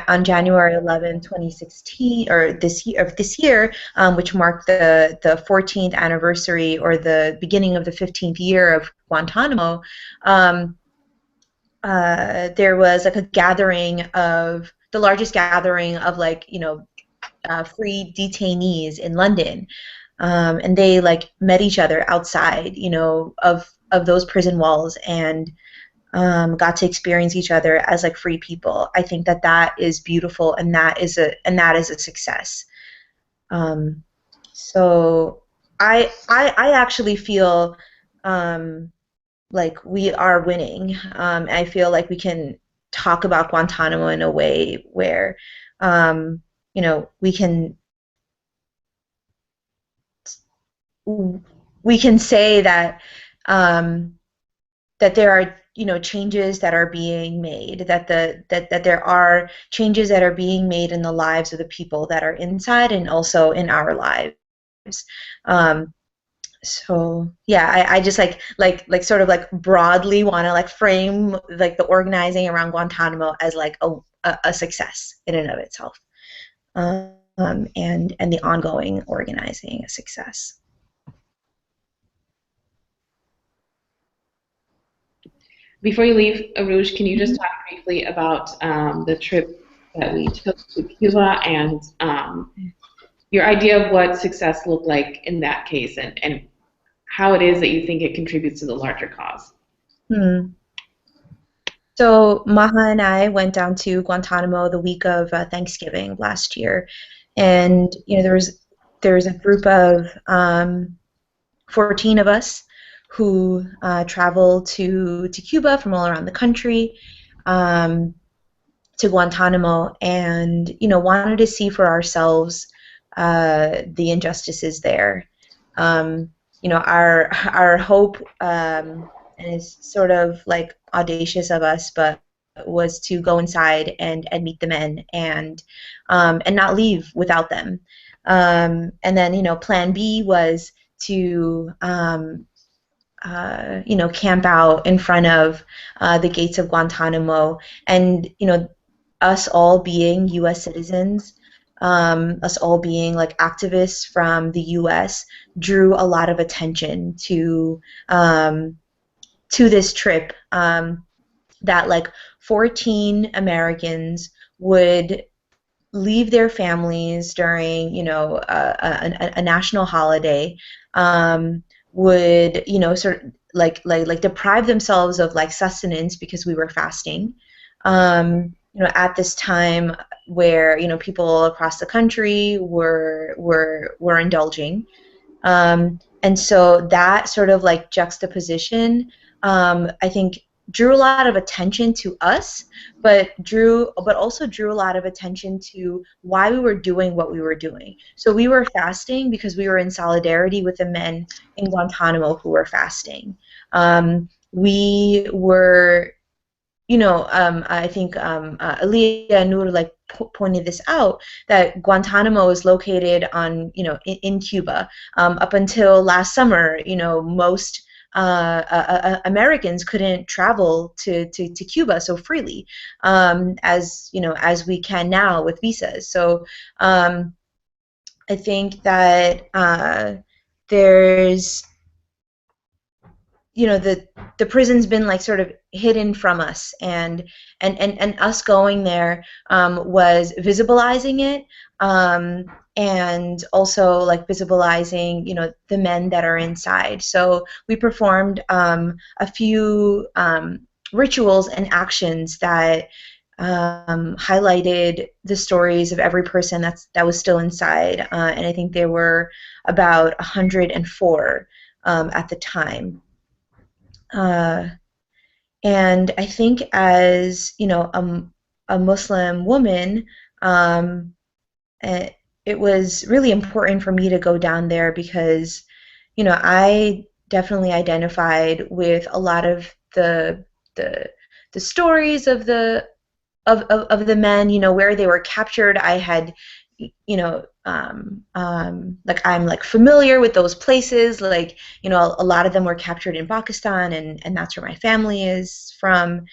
on January 11, 2016, or this year, which marked the 14th anniversary or the beginning of the 15th year of Guantanamo, there was like a gathering of the largest gathering of free detainees in London, and they met each other outside of those prison walls and got to experience each other as free people. I think that is beautiful, and that is a success. So I actually feel like we are winning. I feel like we can talk about Guantanamo in a way where we can say that that there are changes that are being made, that there are changes that are being made in the lives of the people that are inside and also in our lives. So yeah, I just sort of broadly want to frame the organizing around Guantanamo as a success in and of itself, and the ongoing organizing a success. Before you leave, Uruj, can you just talk briefly about the trip that we took to Cuba and your idea of what success looked like in that case, and how it is that you think it contributes to the larger cause? So Maha and I went down to Guantanamo the week of Thanksgiving last year, and there was a group of 14 of us who traveled to Cuba from all around the country, to Guantanamo, and wanted to see for ourselves the injustices there. Our hope, and it's sort of audacious of us, but was to go inside and meet the men and not leave without them. And then Plan B was to camp out in front of the gates of Guantanamo, and us all being U.S. citizens, us all being activists from the U.S. drew a lot of attention to this trip. That 14 Americans would leave their families during a national holiday, would sort of deprive themselves of sustenance because we were fasting, at this time where people across the country were indulging, and so that sort of juxtaposition, I think, drew a lot of attention to us, but also drew a lot of attention to why we were doing what we were doing. So we were fasting because we were in solidarity with the men in Guantanamo who were fasting. We were, I think Aliya Noor pointed this out, that Guantanamo is located on, in Cuba. Up until last summer, most Americans couldn't travel to Cuba so freely, as we can now with visas. So I think that there's the prison's been sort of hidden from us, and us going there was visibilizing it, and also like visibilizing, you know, the men that are inside. So we performed a few rituals and actions that highlighted the stories of every person that was still inside, and I think there were about 104 at the time. And I think, as you know, a Muslim woman, it was really important for me to go down there because, you know, I definitely identified with a lot of the stories of the men, you know, where they were captured. I had, you know, like I'm like familiar with those places. Like, you know, a lot of them were captured in Pakistan, and that's where my family is from.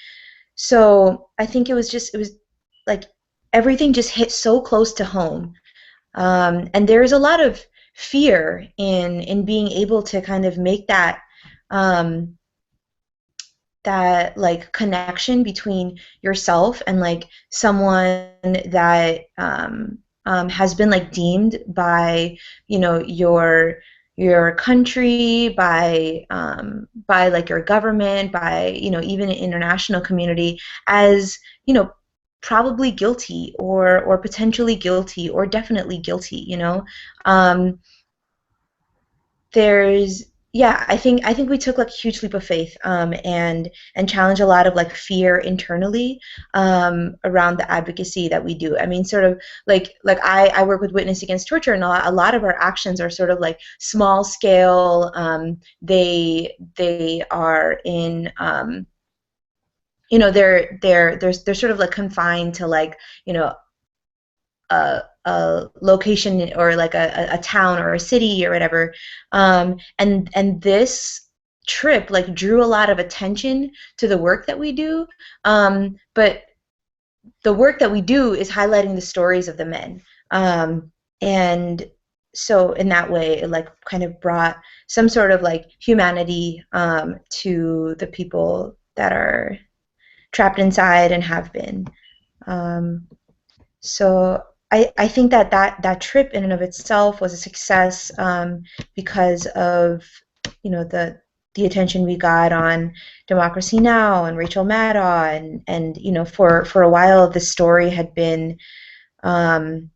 So I think it was like everything just hit so close to home. And there's a lot of fear in being able to kind of make that that like connection between yourself and like someone that has been like deemed by, you know, your country, by like your government, by, you know, even an international community as, you know, probably guilty or potentially guilty or definitely guilty, you know. There's Yeah, I think we took like a huge leap of faith, and challenged a lot of like fear internally, around the advocacy that we do. I mean, sort of like I work with Witness Against Torture, and a lot of our actions are sort of like small scale. They are in you know, they're sort of like confined to like, you know, a location or like a town or a city or whatever, and this trip like drew a lot of attention to the work that we do, but the work that we do is highlighting the stories of the men, and so in that way it like kind of brought some sort of like humanity to the people that are trapped inside and have been. So I think that trip in and of itself was a success, because of, you know, the attention we got on Democracy Now! And Rachel Maddow, and you know, for a while this story had been kind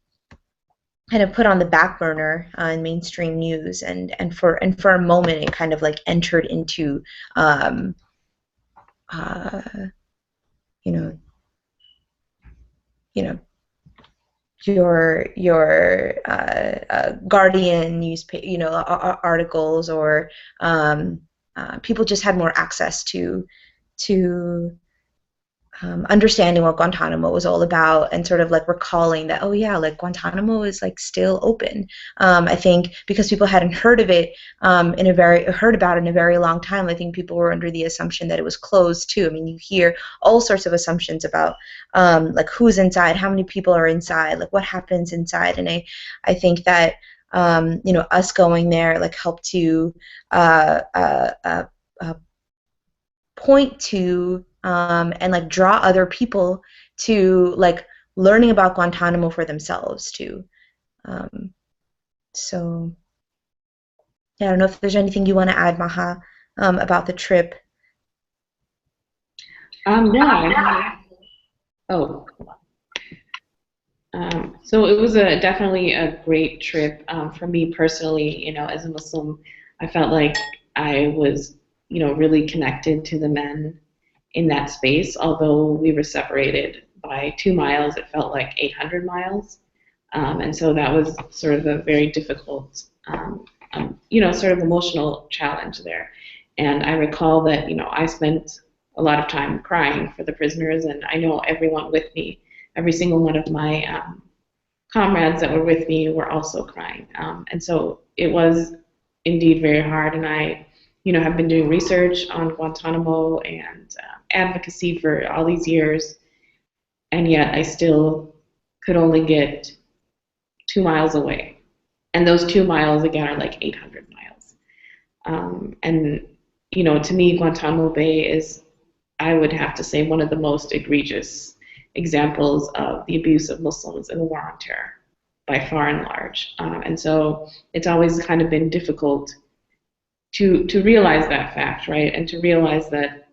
of put on the back burner in mainstream news, and for a moment it kind of like entered into you know you know your Guardian newspaper, you know, articles, or people just had more access to understanding what Guantanamo was all about, and sort of like recalling that, oh yeah, like Guantanamo is like still open. I think because people hadn't heard of it heard about it in a very long time. I think people were under the assumption that it was closed too. I mean, you hear all sorts of assumptions about like who's inside, how many people are inside, like what happens inside, and I think that you know, us going there like helped to point to and like draw other people to like learning about Guantanamo for themselves too. So yeah, I don't know if there's anything you want to add, Maha, about the trip. No. Oh. So it was definitely a great trip for me personally. You know, as a Muslim, I felt like I was, you know, really connected to the men in that space. Although we were separated by 2 miles, it felt like 800 miles. And so that was sort of a very difficult, you know, sort of emotional challenge there. And I recall that, you know, I spent a lot of time crying for the prisoners, and I know everyone with me, every single one of my comrades that were with me were also crying. And so it was indeed very hard, and I, you know, have been doing research on Guantanamo and advocacy for all these years, and yet I still could only get 2 miles away. And those 2 miles, again, are like 800 miles. And, you know, to me, Guantanamo Bay is I would have to say, one of the most egregious examples of the abuse of Muslims in the war on terror, by far and large. And so it's always kind of been difficult to realize that fact, right? And to realize that,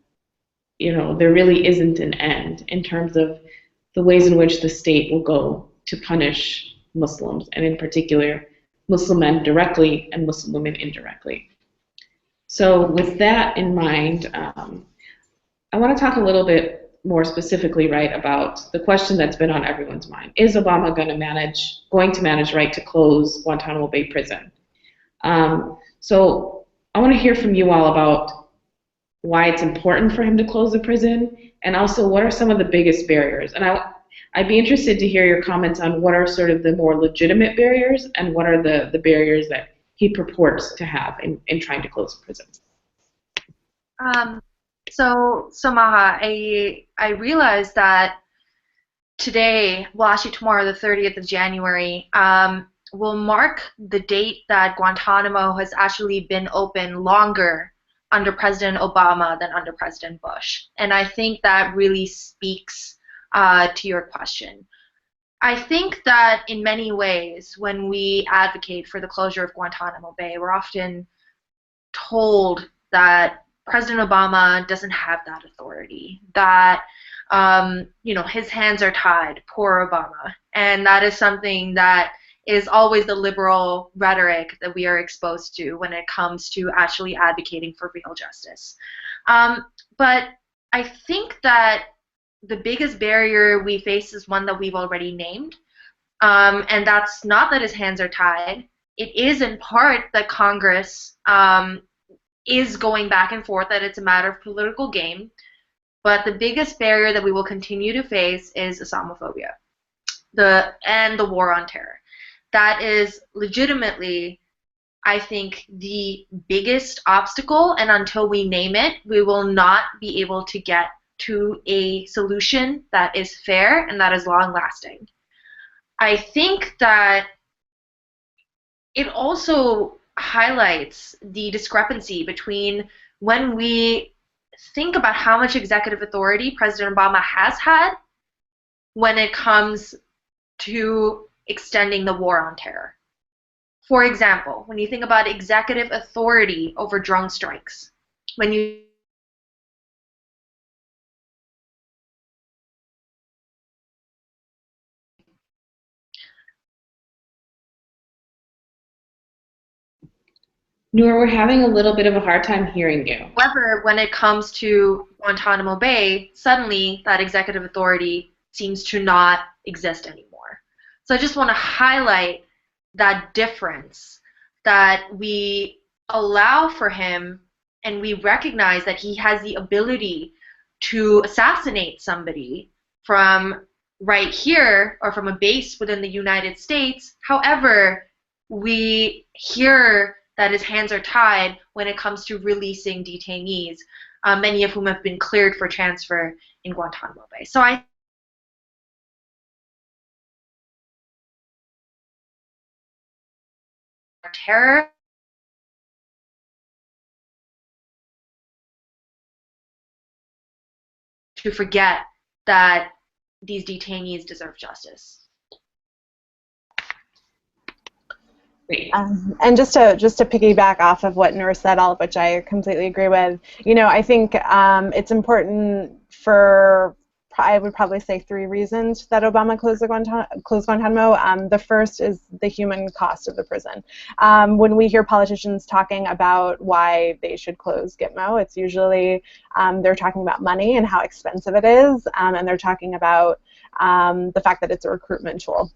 there really isn't an end in terms of the ways in which the state will go to punish Muslims, and in particular, Muslim men directly and Muslim women indirectly. So with that in mind, I want to talk a little bit more specifically, right, about the question that's been on everyone's mind. Is Obama going to manage right to close Guantanamo Bay prison? So I want to hear from you all about why it's important for him to close the prison, and also what are some of the biggest barriers. And I'd be interested to hear your comments on what are sort of the more legitimate barriers and what are the barriers that he purports to have in trying to close the prison. So Maha, I realized that today, well actually tomorrow, the 30th of January, will mark the date that Guantanamo has actually been open longer under President Obama than under President Bush. And I think that really speaks to your question. I think that in many ways, when we advocate for the closure of Guantanamo Bay, we're often told that President Obama doesn't have that authority, that his hands are tied, poor Obama. And that is something that is always the liberal rhetoric that we are exposed to when it comes to actually advocating for real justice. But I think that the biggest barrier we face is one that we've already named, and that's not that his hands are tied. It is in part that Congress is going back and forth, that it's a matter of political game, but the biggest barrier that we will continue to face is Islamophobia and the war on terror. That is legitimately, I think, the biggest obstacle, and until we name it, we will not be able to get to a solution that is fair and that is long-lasting. I think that it also highlights the discrepancy between when we think about how much executive authority President Obama has had when it comes to extending the war on terror. For example, when you think about executive authority over drone strikes, when you Noor, we're having a little bit of a hard time hearing you. However, when it comes to Guantanamo Bay, suddenly that executive authority seems to not exist anymore. So I just want to highlight that difference, that we allow for him and we recognize that he has the ability to assassinate somebody from right here or from a base within the United States. However, we hear that his hands are tied when it comes to releasing detainees, many of whom have been cleared for transfer in Guantanamo Bay. So I terror to forget that these detainees deserve justice. And just to piggyback off of what Noor said, all of which I completely agree with, I think it's important for, I would probably say, 3 reasons that Obama closed Guantanamo. The first is the human cost of the prison. When we hear politicians talking about why they should close Gitmo, it's usually they're talking about money and how expensive it is, and they're talking about the fact that it's a recruitment tool.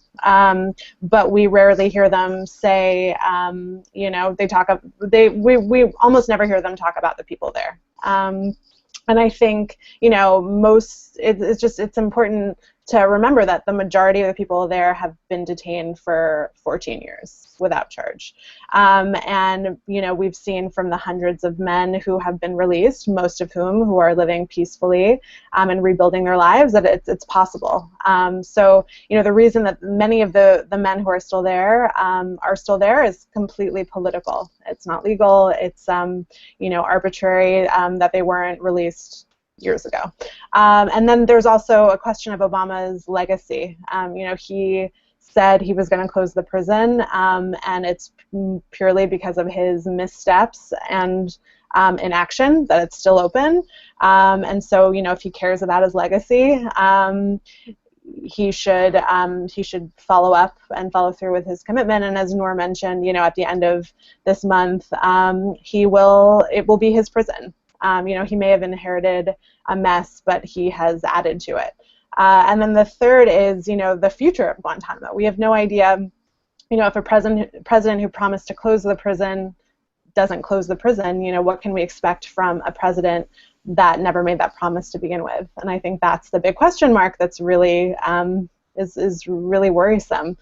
But we rarely hear them say, we almost never hear them talk about the people there. And I think, it's important to remember that the majority of the people there have been detained for 14 years without charge. And, we've seen from the hundreds of men who have been released, most of whom who are living peacefully and rebuilding their lives, that it's possible. So, the reason that many of the men who are still there is completely political. It's not legal. It's, arbitrary that they weren't released years ago. And then there's also a question of Obama's legacy. He said he was going to close the prison, and it's purely because of his missteps and inaction that it's still open. And so, if he cares about his legacy, he should follow up and follow through with his commitment. And as Noor mentioned, at the end of this month, it will be his prison. He may have inherited a mess, but he has added to it. And then the third is, the future of Guantanamo. We have no idea, if a president who promised to close the prison doesn't close the prison, what can we expect from a president that never made that promise to begin with? And I think that's the big question mark that's really is really worrisome.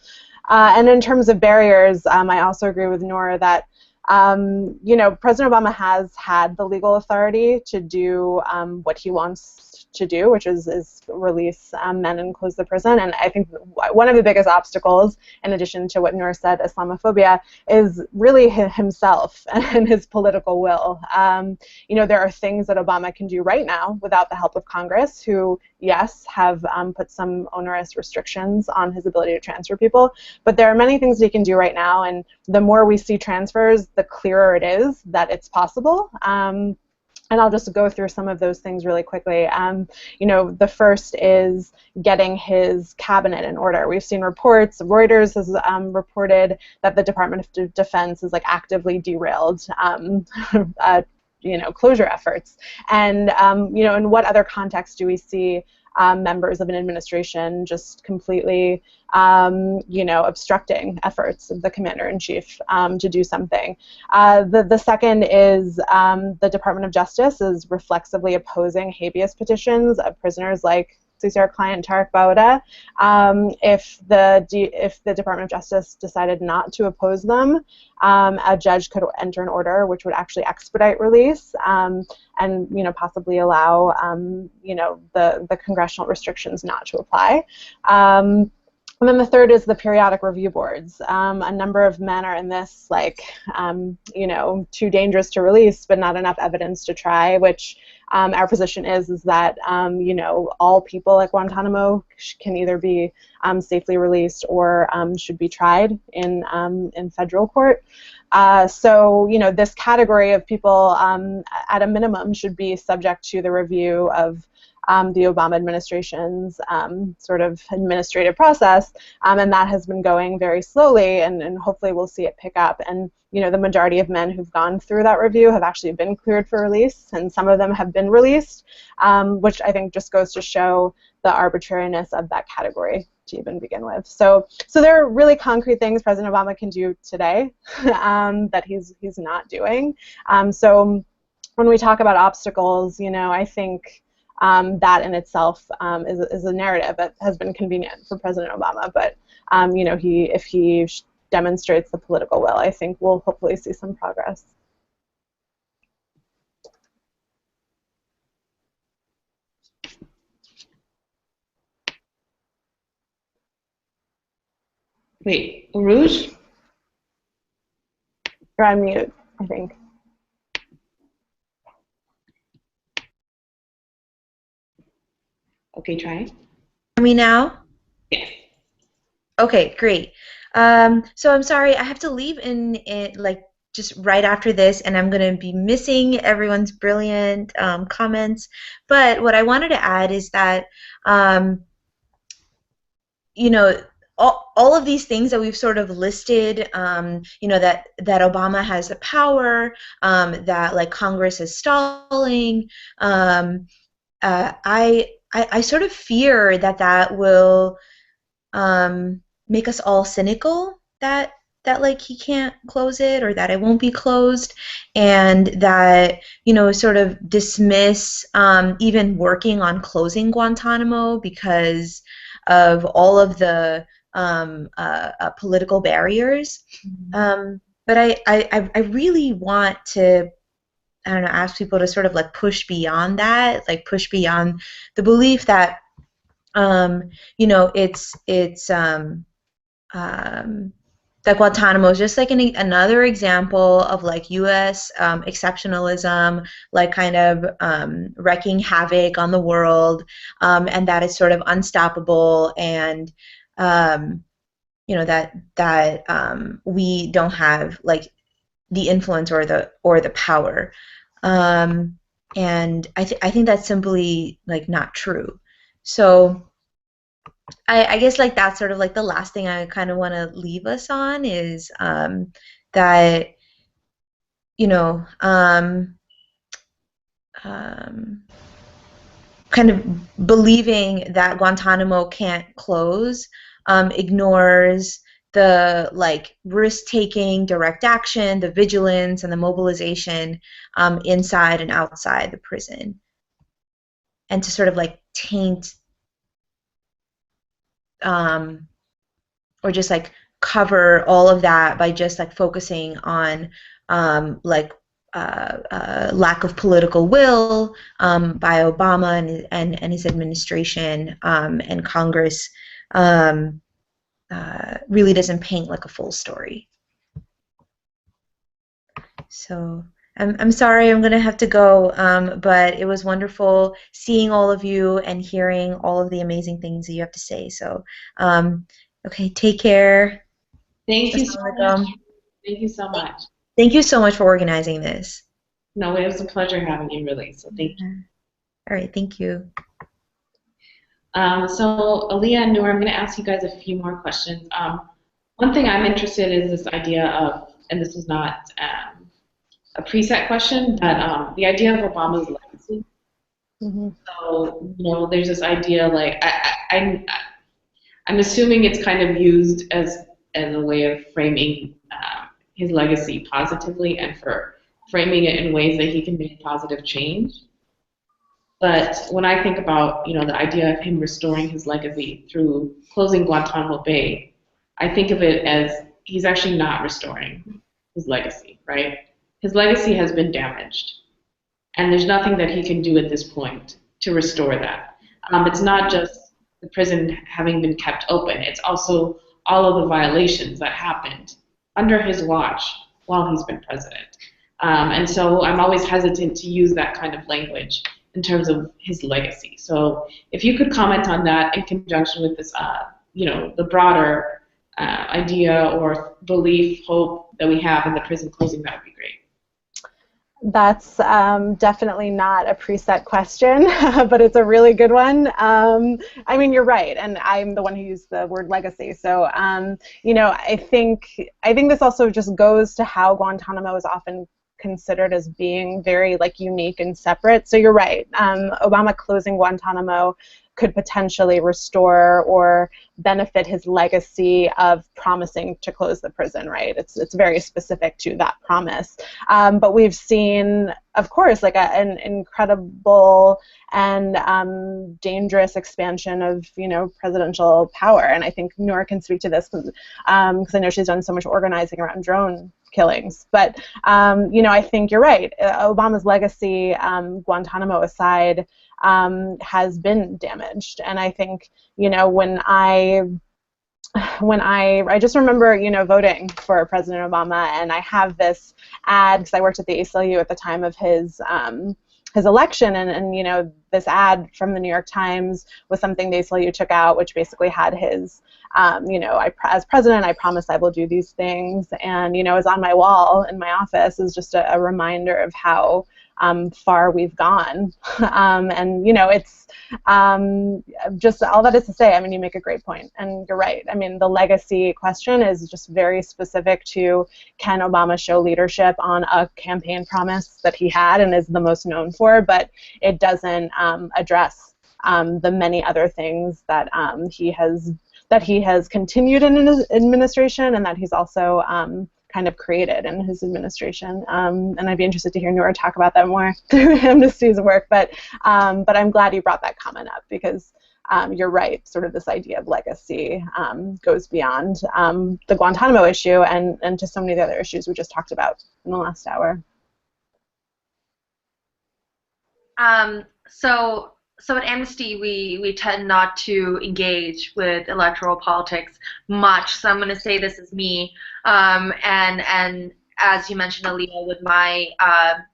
And in terms of barriers, I also agree with Noor that President Obama has had the legal authority to do what he wants to do, which is release men and close the prison. And I think one of the biggest obstacles, in addition to what Noor said, Islamophobia, is really himself and his political will. There are things that Obama can do right now without the help of Congress, who, yes, have put some onerous restrictions on his ability to transfer people. But there are many things he can do right now, and the more we see transfers, the clearer it is that it's possible. And I'll just go through some of those things really quickly. The first is getting his cabinet in order. We've seen reports, Reuters has reported that the Department of Defense is actively derailed closure efforts. And in what other context do we see members of an administration just completely obstructing efforts of the commander-in-chief to do something? The second is the Department of Justice is reflexively opposing habeas petitions of prisoners like CCR client Tarek Bawada. If the Department of Justice decided not to oppose them, a judge could enter an order which would actually expedite release and possibly allow the congressional restrictions not to apply. And then the third is the periodic review boards. A number of men are in this, too dangerous to release, but not enough evidence to try, which our position is that, all people at Guantanamo can either be safely released or should be tried in federal court. So, this category of people, at a minimum, should be subject to the review of the Obama administration's sort of administrative process, and that has been going very slowly, and hopefully we'll see it pick up. And the majority of men who've gone through that review have actually been cleared for release, and some of them have been released, which I think just goes to show the arbitrariness of that category to even begin with. So there are really concrete things President Obama can do today that he's not doing. So when we talk about obstacles, I think that in itself is a narrative that has been convenient for President Obama. But if he demonstrates the political will, I think we'll hopefully see some progress. Wait, Uruj? You're on mute, I think. Okay, try. Hear me now? Yes. Okay, great. So I'm sorry, I have to leave in just right after this, and I'm going to be missing everyone's brilliant comments. But what I wanted to add is that, all of these things that we've sort of listed, that Obama has the power, that Congress is stalling. I sort of fear that will make us all cynical that he can't close it, or that it won't be closed, and that sort of dismiss even working on closing Guantanamo because of all of the political barriers. But I really want to, I don't know, ask people to sort of push beyond that, push beyond the belief that that Guantanamo is just like another example of like U.S. Exceptionalism, like kind of wreaking havoc on the world, and that it's sort of unstoppable, and you know, that we don't have like the influence or the power, and I think that's simply like not true. So I guess like that's sort of like the last thing I kind of want to leave us on is that, you know, kind of believing that Guantanamo can't close ignores the like risk-taking, direct action, the vigilance, and the mobilization inside and outside the prison, and to sort of like taint or just like cover all of that by just like focusing on like lack of political will by Obama and his administration and Congress really doesn't paint like a full story. So I'm sorry I'm gonna have to go, but it was wonderful seeing all of you and hearing all of the amazing things that you have to say. So okay, take care. Thank you so much. Thank you so much. Thank you so much for organizing this. No, it was a pleasure having you, really. So thank you. All right, thank you. So Aliya and Noor, I'm going to ask you guys a few more questions. One thing I'm interested in is this idea of, and this is not a preset question, but the idea of Obama's legacy. Mm-hmm. So, you know, there's this idea, like, I'm assuming it's kind of used as a way of framing his legacy positively and for framing it in ways that he can make positive change. But when I think about, you know, the idea of him restoring his legacy through closing Guantanamo Bay, I think of it as he's actually not restoring his legacy, right? His legacy has been damaged, and there's nothing that he can do at this point to restore that. It's not just the prison having been kept open, it's also all of the violations that happened under his watch while he's been president. And so I'm always hesitant to use that kind of language in terms of his legacy. So if you could comment on that in conjunction with this, you know, the broader idea or belief, hope that we have in the prison closing, that would be great. That's definitely not a preset question, but it's a really good one. I mean, you're right, and I'm the one who used the word legacy. So, you know, I think this also just goes to how Guantanamo is often considered as being very like unique and separate. So you're right. Obama closing Guantanamo could potentially restore or benefit his legacy of promising to close the prison, right? It's very specific to that promise. But we've seen, of course, like an incredible and dangerous expansion of, you know, presidential power. And I think Noor can speak to this because I know she's done so much organizing around drone killings. But, you know, I think you're right. Obama's legacy, Guantanamo aside, has been damaged. And I think, you know, when I just remember, you know, voting for President Obama, and I have this ad because I worked at the ACLU at the time of his election, and you know, this ad from the New York Times was something the ACLU took out, which basically had his, you know, as president, I promise I will do these things, and you know, is on my wall in my office is just a reminder of how far we've gone. And you know, it's just all that is to say, I mean, you make a great point, and you're right. I mean, the legacy question is just very specific to, can Obama show leadership on a campaign promise that he had and is the most known for, but it doesn't address the many other things that he has continued in his administration, and that he's also kind of created in his administration. And I'd be interested to hear Noor talk about that more through Amnesty's work. But I'm glad you brought that comment up, because you're right, sort of this idea of legacy goes beyond the Guantanamo issue and to so many of the other issues we just talked about in the last hour. So So at Amnesty, we tend not to engage with electoral politics much. So I'm going to say this is me. And as you mentioned, Aliya,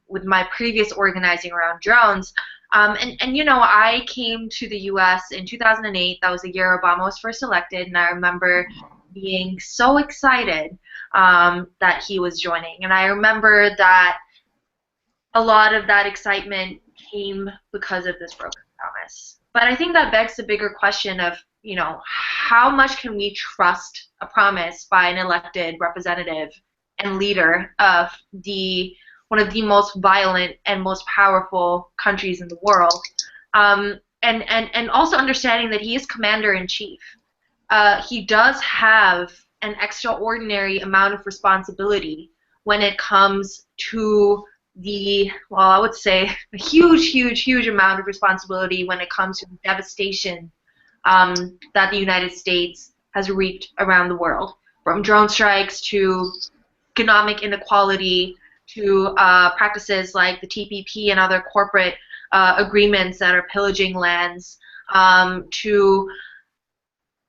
with my previous organizing around drones, and you know, I came to the U.S. in 2008. That was the year Obama was first elected, and I remember being so excited that he was joining. And I remember that a lot of that excitement came because of this broken promise. But I think that begs the bigger question of, you know, how much can we trust a promise by an elected representative and leader of one of the most violent and most powerful countries in the world, and also understanding that he is commander-in-chief. He does have an extraordinary amount of responsibility when it comes to well, I would say a huge amount of responsibility when it comes to the devastation that the United States has reaped around the world, from drone strikes to economic inequality to practices like the TPP and other corporate agreements that are pillaging lands, to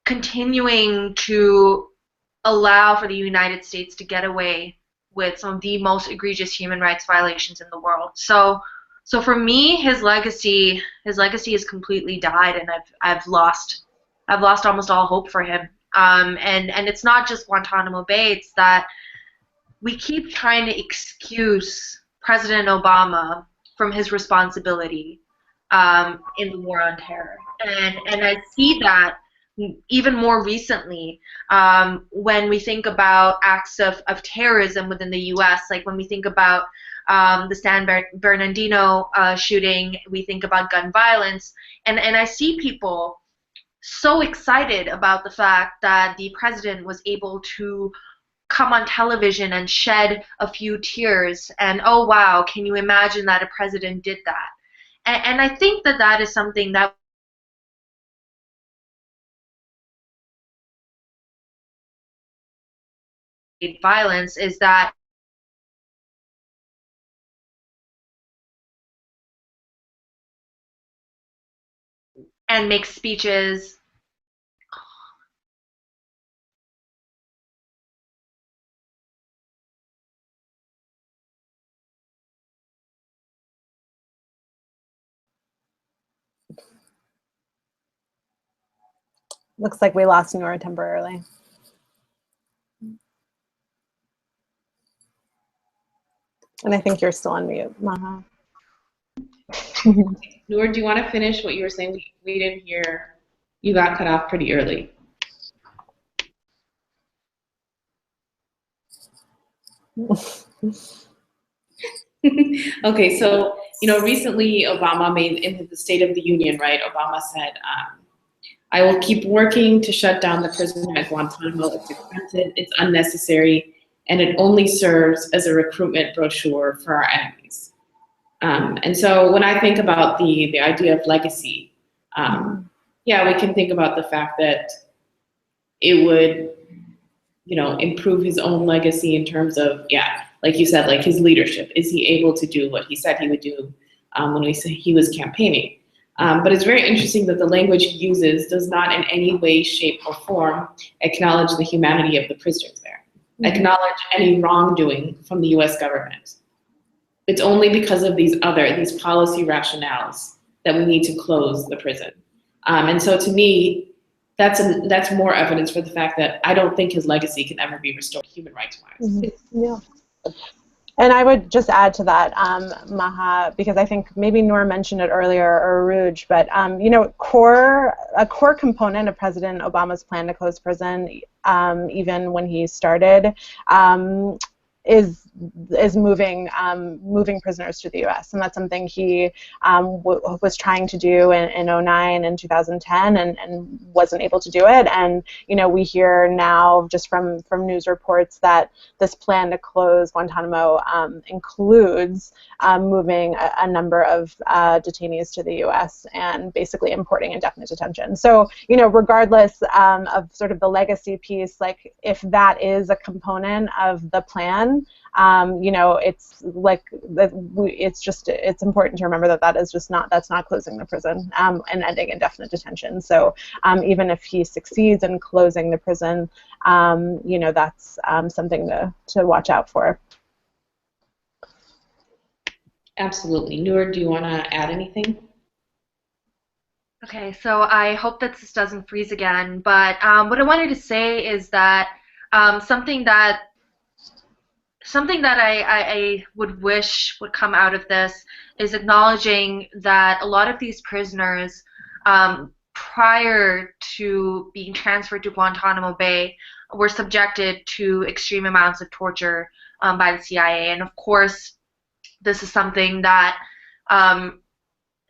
continuing to allow for the United States to get away with some of the most egregious human rights violations in the world. So for me, his legacy has completely died, and I've lost almost all hope for him. And it's not just Guantanamo Bay; it's that we keep trying to excuse President Obama from his responsibility in the war on terror, and I see that even more recently, when we think about acts of terrorism within the U.S., like when we think about the San Bernardino shooting, we think about gun violence, and I see people so excited about the fact that the president was able to come on television and shed a few tears, and oh wow, can you imagine that a president did that? And I think that is something that violence is that and make speeches. Looks like we lost Noor temporarily. And I think you're still on mute, Maha. Noor, do you want to finish what you were saying? We didn't hear. You got cut off pretty early. Okay, so, you know, recently Obama made, in the State of the Union, right, Obama said, I will keep working to shut down the prison at Guantanamo. It's expensive, it's unnecessary, and it only serves as a recruitment brochure for our enemies. And so when I think about the idea of legacy, yeah, we can think about the fact that it would, you know, improve his own legacy in terms of, yeah, like you said, like his leadership. Is he able to do what he said he would do when he was campaigning? But it's very interesting that the language he uses does not in any way, shape, or form acknowledge the humanity of the prisoners there, acknowledge any wrongdoing from the US government. It's only because of these policy rationales that we need to close the prison. And so to me, that's more evidence for the fact that I don't think his legacy can ever be restored human rights-wise. Yeah. And I would just add to that, Maha, because I think maybe Noor mentioned it earlier, or Uruj, but you know, a core component of President Obama's plan to close prison, even when he started, is moving prisoners to the U.S. And that's something he was trying to do in 2009 and 2010 and wasn't able to do it. And you know, we hear now just from news reports that this plan to close Guantanamo includes moving a number of detainees to the U.S. and basically importing indefinite detention. So you know, regardless of sort of the legacy piece, like if that is a component of the plan, you know, it's like it's important to remember that that's not closing the prison and ending indefinite detention. So even if he succeeds in closing the prison, you know, that's something to watch out for. Absolutely. Noor, do you want to add anything? Okay, so I hope that this doesn't freeze again, but what I wanted to say is that something that I would wish would come out of this is acknowledging that a lot of these prisoners, prior to being transferred to Guantanamo Bay, were subjected to extreme amounts of torture by the CIA, and of course, this is something that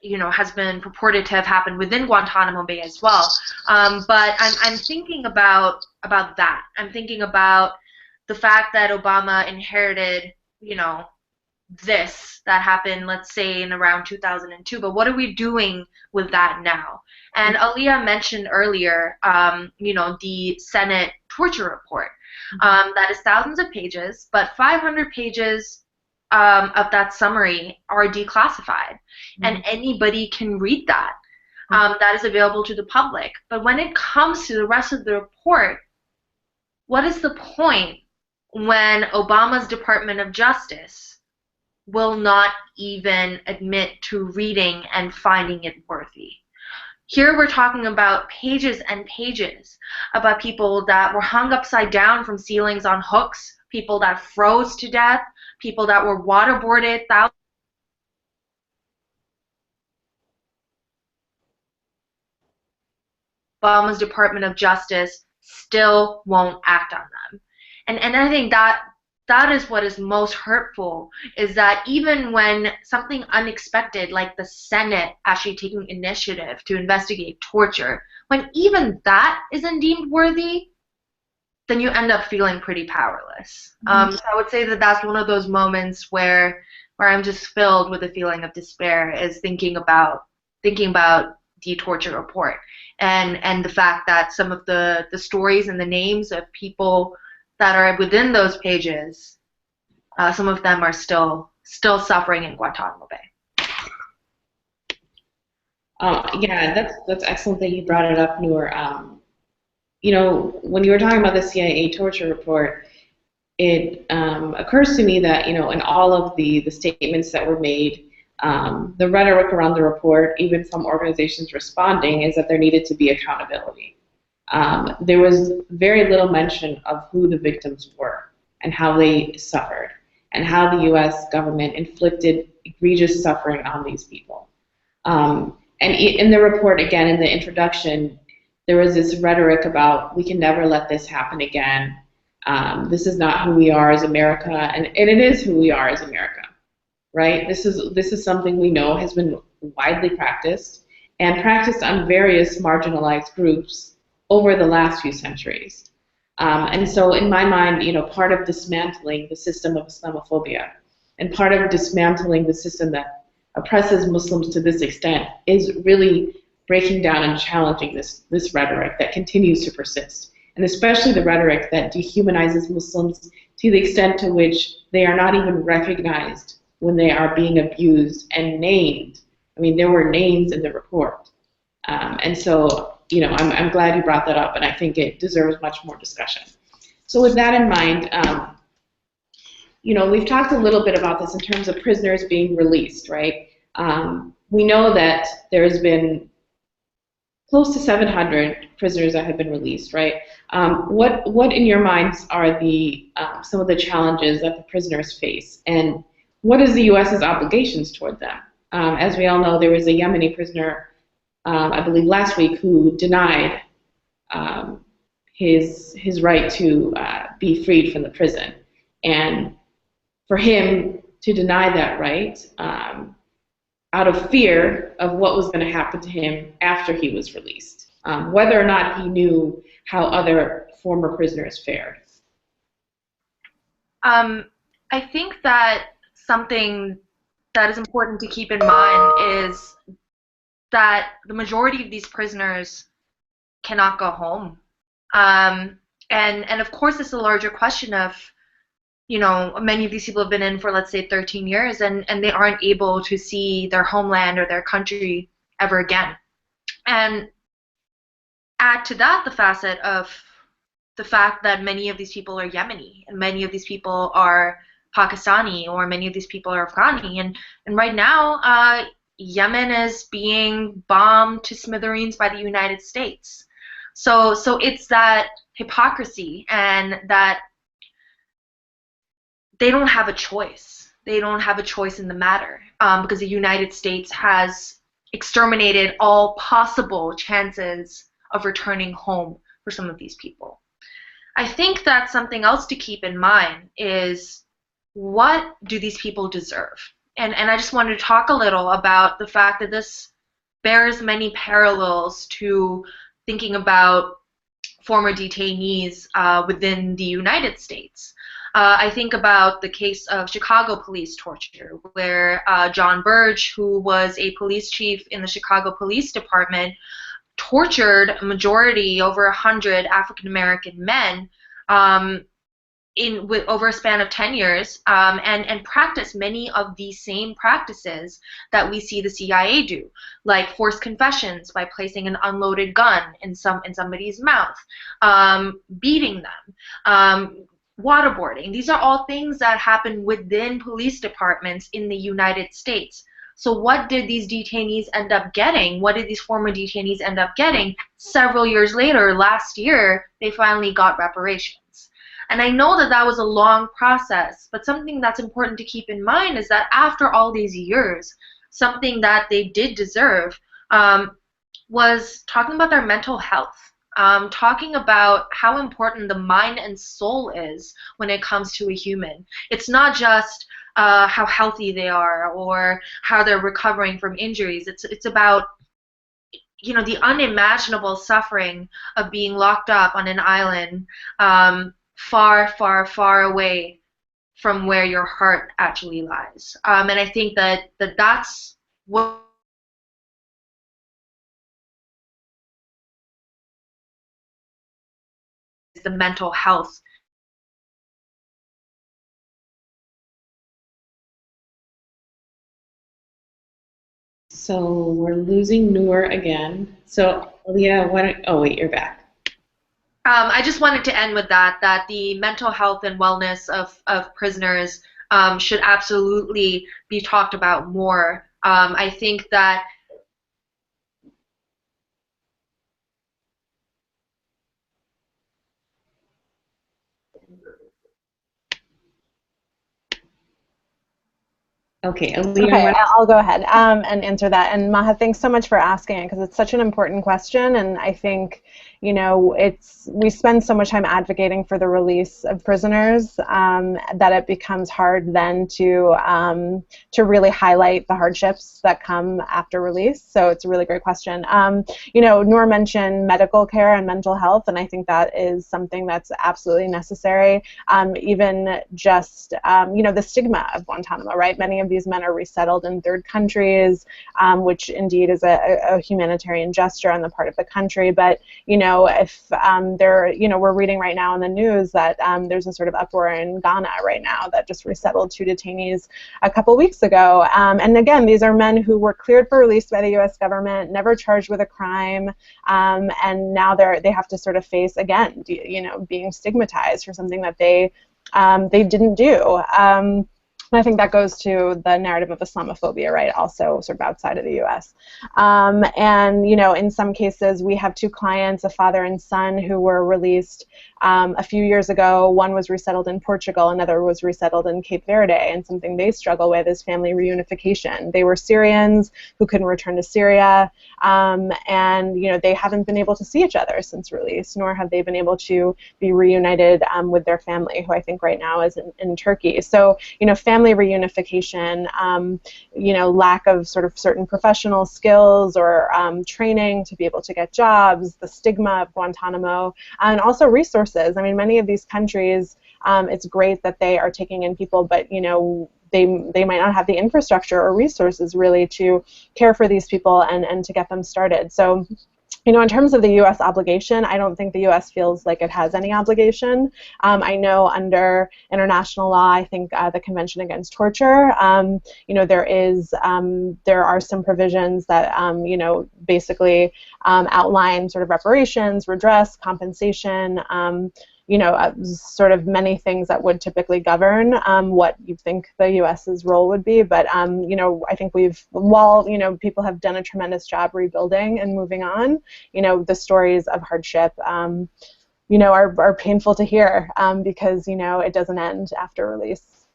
you know, has been purported to have happened within Guantanamo Bay as well. But I'm thinking about that. I'm thinking about the fact that Obama inherited, you know, this that happened, let's say, in around 2002. But what are we doing with that now? And Aliya mentioned earlier, you know, the Senate torture report. That is thousands of pages, but 500 pages of that summary are declassified, and anybody can read that. That is available to the public. But when it comes to the rest of the report, what is the point when Obama's Department of Justice will not even admit to reading and finding it worthy? Here we're talking about pages and pages about people that were hung upside down from ceilings on hooks, people that froze to death, people that were waterboarded. Obama's Department of Justice still won't act on them. And I think that is what is most hurtful, is that even when something unexpected like the Senate actually taking initiative to investigate torture, when even that isn't deemed worthy, then you end up feeling pretty powerless. So I would say that that's one of those moments where I'm just filled with a feeling of despair, is thinking about the torture report and the fact that some of the stories and the names of people that are within those pages, some of them are still suffering in Guantanamo Bay. Yeah, that's excellent that you brought it up, Noor. You know, when you were talking about the CIA torture report, it occurs to me that, you know, in all of the statements that were made, the rhetoric around the report, even from organizations responding, is that there needed to be accountability. There was very little mention of who the victims were and how they suffered and how the U.S. government inflicted egregious suffering on these people. And in the report, again, in the introduction, there was this rhetoric about, we can never let this happen again. This is not who we are as America, and it is who we are as America, right? This is something we know has been widely practiced and practiced on various marginalized groups over the last few centuries. And so in my mind, you know, part of dismantling the system of Islamophobia and part of dismantling the system that oppresses Muslims to this extent is really breaking down and challenging this rhetoric that continues to persist, and especially the rhetoric that dehumanizes Muslims to the extent to which they are not even recognized when they are being abused and named. I mean, there were names in the report. And so, you know, I'm glad you brought that up, and I think it deserves much more discussion. So with that in mind, you know, we've talked a little bit about this in terms of prisoners being released, right? We know that there's been close to 700 prisoners that have been released, right? What in your minds are the some of the challenges that the prisoners face, and what is the U.S.'s obligations toward them? As we all know, there was a Yemeni prisoner, I believe last week, who denied his right to be freed from the prison, and for him to deny that right, out of fear of what was going to happen to him after he was released, whether or not he knew how other former prisoners fared. I think that something that is important to keep in mind is that the majority of these prisoners cannot go home. And of course, it's a larger question of you know, many of these people have been in for, let's say, 13 years, and they aren't able to see their homeland or their country ever again. And add to that the facet of the fact that many of these people are Yemeni, and many of these people are Pakistani, or many of these people are Afghani. And right now, Yemen is being bombed to smithereens by the United States. So it's that hypocrisy, and that they don't have a choice. They don't have a choice in the matter, because the United States has exterminated all possible chances of returning home for some of these people. I think that something else to keep in mind is, what do these people deserve? And I just wanted to talk a little about the fact that this bears many parallels to thinking about former detainees within the United States. I think about the case of Chicago police torture, where John Burge, who was a police chief in the Chicago Police Department, tortured a majority, over 100 African American men over a span of 10 years, and practiced many of these same practices that we see the CIA do, like forced confessions by placing an unloaded gun in somebody's mouth, beating them, waterboarding. These are all things that happen within police departments in the United States. So what did these detainees end up getting? What did these former detainees end up getting? Several years later, last year, they finally got reparations. And I know that that was a long process, but something that's important to keep in mind is that after all these years, something that they did deserve was talking about their mental health. Talking about how important the mind and soul is when it comes to a human. It's not just how healthy they are or how they're recovering from injuries. It's about, you know, the unimaginable suffering of being locked up on an island far, far, far away from where your heart actually lies. And I think that's what the mental health. So we're losing Noor again. So Aliya, oh wait, you're back. I just wanted to end with that the mental health and wellness of prisoners should absolutely be talked about more. I think that Okay, Aliya, okay, I'll go ahead and answer that. And Maha, thanks so much for asking it, because it's such an important question. And I think, you know, we spend so much time advocating for the release of prisoners that it becomes hard then to really highlight the hardships that come after release. So it's a really great question. You know, Noor mentioned medical care and mental health, and I think that is something that's absolutely necessary. Even just, you know, the stigma of Guantanamo, right? Many of these men are resettled in third countries, which indeed is a humanitarian gesture on the part of the country. But, you know, if you know, we're reading right now in the news that there's a sort of uproar in Ghana right now that just resettled 2 detainees a couple weeks ago. And again, these are men who were cleared for release by the U.S. government, never charged with a crime, and now they have to sort of face, again, you know, being stigmatized for something that they didn't do. And I think that goes to the narrative of Islamophobia, right, also sort of outside of the U.S. And, you know, in some cases, we have 2 clients, a father and son, who were released a few years ago. One was resettled in Portugal, another was resettled in Cape Verde, and something they struggle with is family reunification. They were Syrians who couldn't return to Syria, and, you know, they haven't been able to see each other since release, nor have they been able to be reunited with their family, who I think right now is in Turkey. So, you know, family reunification, you know, lack of sort of certain professional skills or training to be able to get jobs, the stigma of Guantanamo, and also resources. I mean, many of these countries, it's great that they are taking in people, but, you know, they might not have the infrastructure or resources really to care for these people and to get them started. So in terms of the U.S. obligation, I don't think the U.S. feels like it has any obligation. I know under international law, I think the Convention Against Torture, there are some provisions that, basically outline sort of reparations, redress, compensation, sort of many things that would typically govern what you think the U.S.'s role would be. But, I think while people have done a tremendous job rebuilding and moving on, the stories of hardship, are painful to hear because, it doesn't end after release.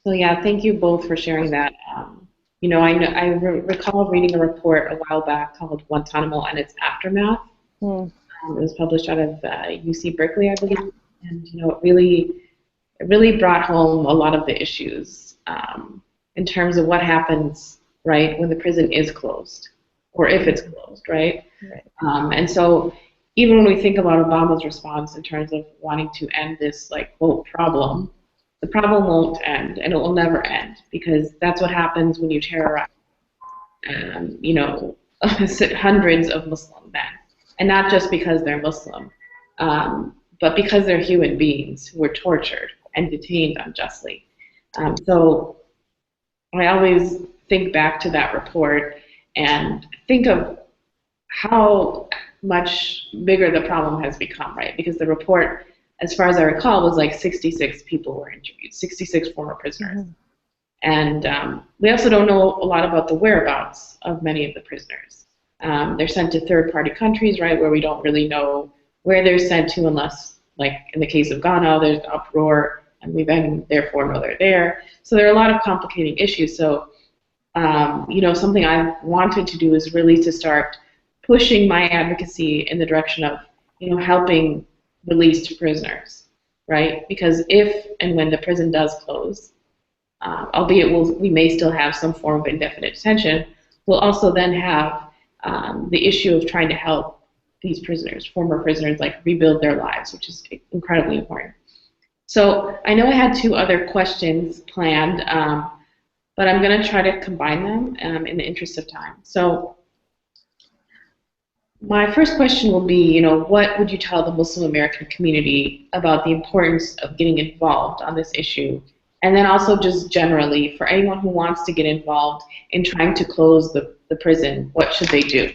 So yeah, thank you both for sharing that. I recall reading a report a while back called Guantanamo and its Aftermath. It was published out of UC Berkeley, I believe, and it really brought home a lot of the issues in terms of what happens, right, when the prison is closed, or if it's closed, right? And so even when we think about Obama's response in terms of wanting to end this, quote, problem, the problem won't end, and it will never end, because that's what happens when you terrorize, hundreds of Muslim men. And not just because they're Muslim, but because they're human beings who were tortured and detained unjustly. So I always think back to that report and think of how much bigger the problem has become, right? Because the report, as far as I recall, was 66 people were interviewed, 66 former prisoners. And we also don't know a lot about the whereabouts of many of the prisoners. They're sent to third-party countries, right, where we don't really know where they're sent to unless, in the case of Ghana, there's uproar, and we then therefore know they're there. So there are a lot of complicating issues. So, something I've wanted to do is really to start pushing my advocacy in the direction of, helping released prisoners, right? Because if and when the prison does close, albeit we may still have some form of indefinite detention, we'll also then have the issue of trying to help these prisoners, former prisoners, rebuild their lives, which is incredibly important. So I know I had two other questions planned, but I'm going to try to combine them in the interest of time. So my first question will be, what would you tell the Muslim American community about the importance of getting involved on this issue? And then also just generally, for anyone who wants to get involved in trying to close the prison, what should they do?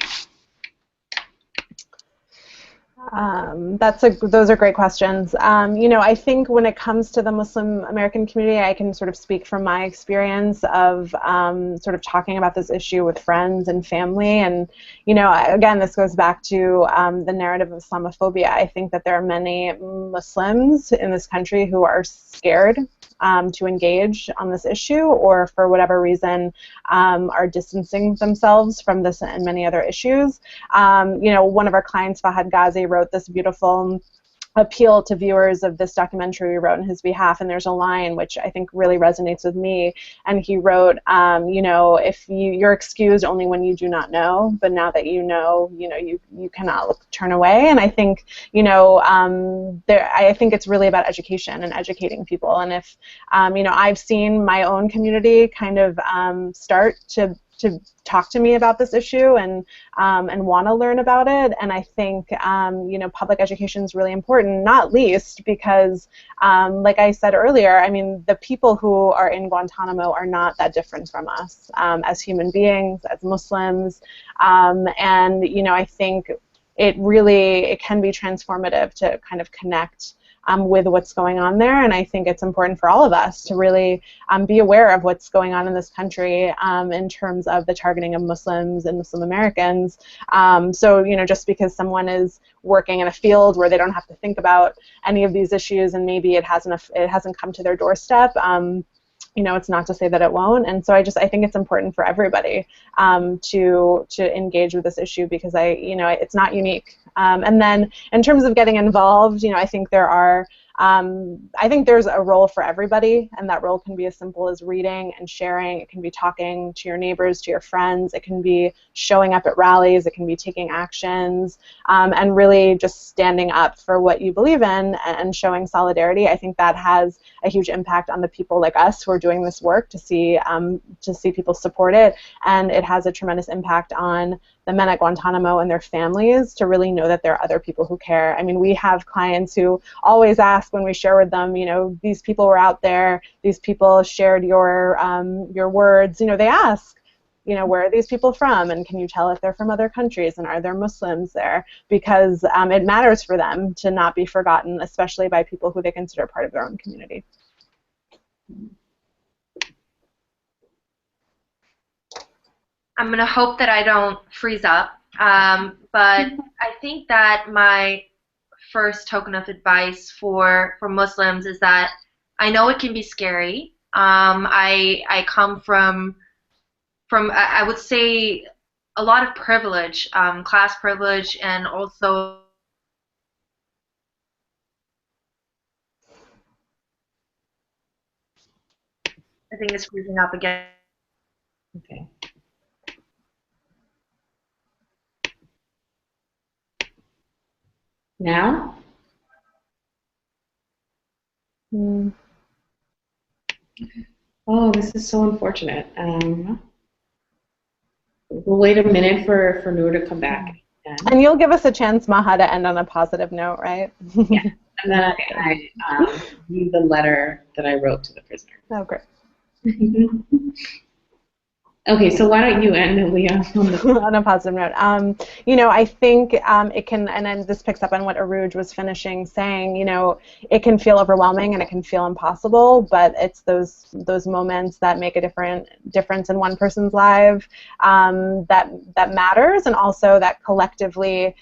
Those are great questions. I think when it comes to the Muslim American community, I can sort of speak from my experience of sort of talking about this issue with friends and family. And, again, this goes back to the narrative of Islamophobia. I think that there are many Muslims in this country who are scared to engage on this issue, or for whatever reason are distancing themselves from this and many other issues. One of our clients, Fahad Ghazi, wrote this beautiful appeal to viewers of this documentary we wrote on his behalf, and there's a line which I think really resonates with me, and he wrote, if you're excused only when you do not know, but now that you know, you cannot turn away. And I think, I think it's really about education and educating people. And if, I've seen my own community kind of start to talk to me about this issue and want to learn about it. And I think public education is really important, not least because, like I said earlier, the people who are in Guantanamo are not that different from us as human beings, as Muslims, and I think it can be transformative to kind of connect with what's going on there, and I think it's important for all of us to really be aware of what's going on in this country in terms of the targeting of Muslims and Muslim Americans. So, just because someone is working in a field where they don't have to think about any of these issues, and maybe it hasn't come to their doorstep, it's not to say that it won't. And so I think it's important for everybody to engage with this issue, because it's not unique. And then in terms of getting involved, I think there are I think there's a role for everybody, and that role can be as simple as reading and sharing. It can be talking to your neighbors, to your friends. It can be showing up at rallies. It can be taking actions, and really just standing up for what you believe in and showing solidarity. I think that has a huge impact on the people like us who are doing this work to see people support it, and it has a tremendous impact on the men at Guantanamo and their families to really know that there are other people who care. I mean, we have clients who always ask when we share with them, you know, these people were out there, these people shared your words. You know, they ask, you know, where are these people from, and can you tell if they're from other countries, and are there Muslims there? Because it matters for them to not be forgotten, especially by people who they consider part of their own community. I'm going to hope that I don't freeze up, but I think that my first token of advice for Muslims is that I know it can be scary. I come from I would say a lot of privilege, class privilege, and also I think it's freezing up again. Okay. Now? Oh, this is so unfortunate. We'll wait a minute for Noor to come back. And you'll give us a chance, Maha, to end on a positive note, right? Yeah. And then I read the letter that I wrote to the prisoner. Oh, great. Okay, so why don't you end, Aliya, on a positive note. You know, I think it can, and then this picks up on what Uruj was finishing saying, you know, it can feel overwhelming and it can feel impossible, but it's those moments that make a difference in one person's life that matters, and also that collectively,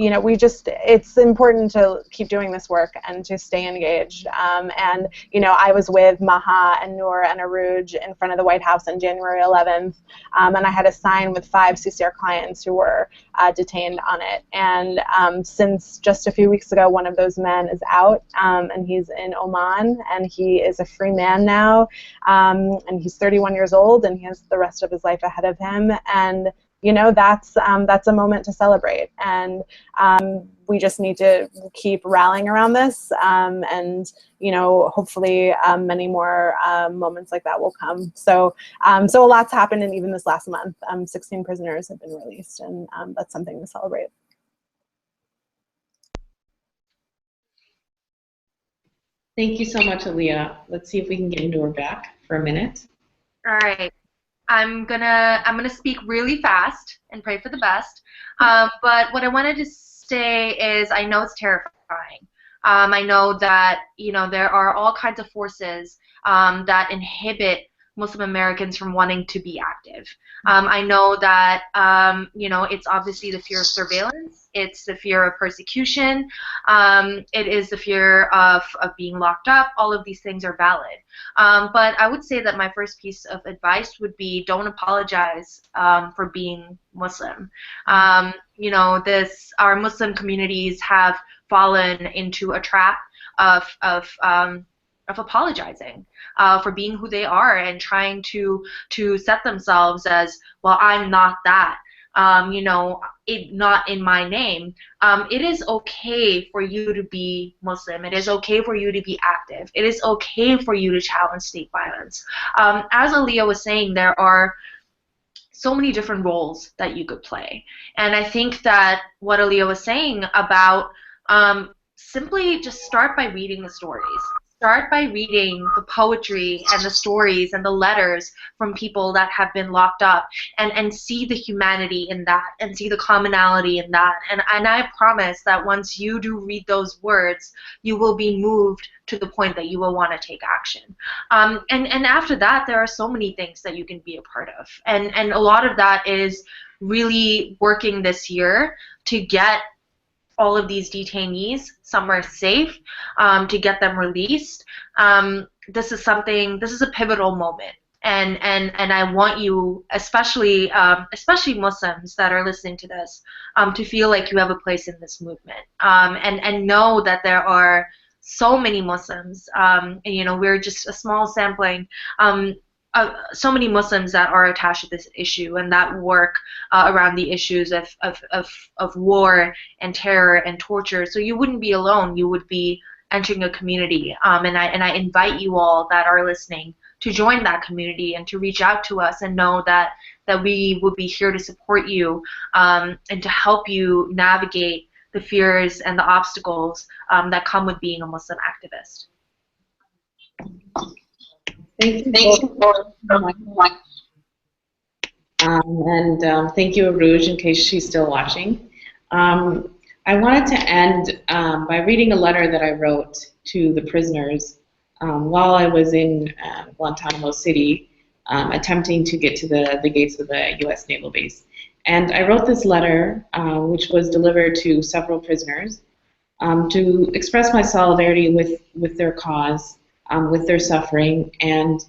it's important to keep doing this work and to stay engaged. And, you know, I was with Maha and Noor and Uruj in front of the White House on January 11th, and I had a sign with 5 CCR clients who were detained on it. And since just a few weeks ago, one of those men is out, and he's in Oman, and he is a free man now, and he's 31 years old, and he has the rest of his life ahead of him. And you know, that's a moment to celebrate, and we just need to keep rallying around this, and you know, hopefully many more moments like that will come. So a lot's happened, and even this last month, 16 prisoners have been released, and that's something to celebrate. Thank you so much, Aliya. Let's see if we can get Noor back for a minute. All right. I'm gonna speak really fast and pray for the best. But what I wanted to say is, I know it's terrifying. I know that there are all kinds of forces that inhibit Muslim Americans from wanting to be active. I know that it's obviously the fear of surveillance. It's the fear of persecution. It is the fear of being locked up. All of these things are valid. But I would say that my first piece of advice would be, don't apologize for being Muslim. Our Muslim communities have fallen into a trap of apologizing for being who they are and trying to set themselves as, well, I'm not that. Not in my name. It is okay for you to be Muslim. It is okay for you to be active. It is okay for you to challenge state violence. As Aliya was saying, there are so many different roles that you could play. And I think that what Aliya was saying about simply just start by reading the stories. Start by reading the poetry and the stories and the letters from people that have been locked up, and see the humanity in that, and see the commonality in that. And I promise that once you do read those words, you will be moved to the point that you will want to take action. And after that, there are so many things that you can be a part of. And a lot of that is really working this year to get all of these detainees somewhere safe, to get them released. This is a pivotal moment And I want you, especially Muslims that are listening to this, to feel like you have a place in this movement, and know that there are so many Muslims. And, you know, we're just a small sampling. So many Muslims that are attached to this issue and that work around the issues of war and terror and torture. So you wouldn't be alone. You would be entering a community. And I invite you all that are listening to join that community and to reach out to us and know that we would be here to support you, and to help you navigate the fears and the obstacles that come with being a Muslim activist. Thank you both so much. Thank you, Uruj, in case she's still watching. I wanted to end by reading a letter that I wrote to the prisoners while I was in Guantanamo City, attempting to get to the gates of the U.S. Naval Base. And I wrote this letter, which was delivered to several prisoners, to express my solidarity with their cause, with their suffering, and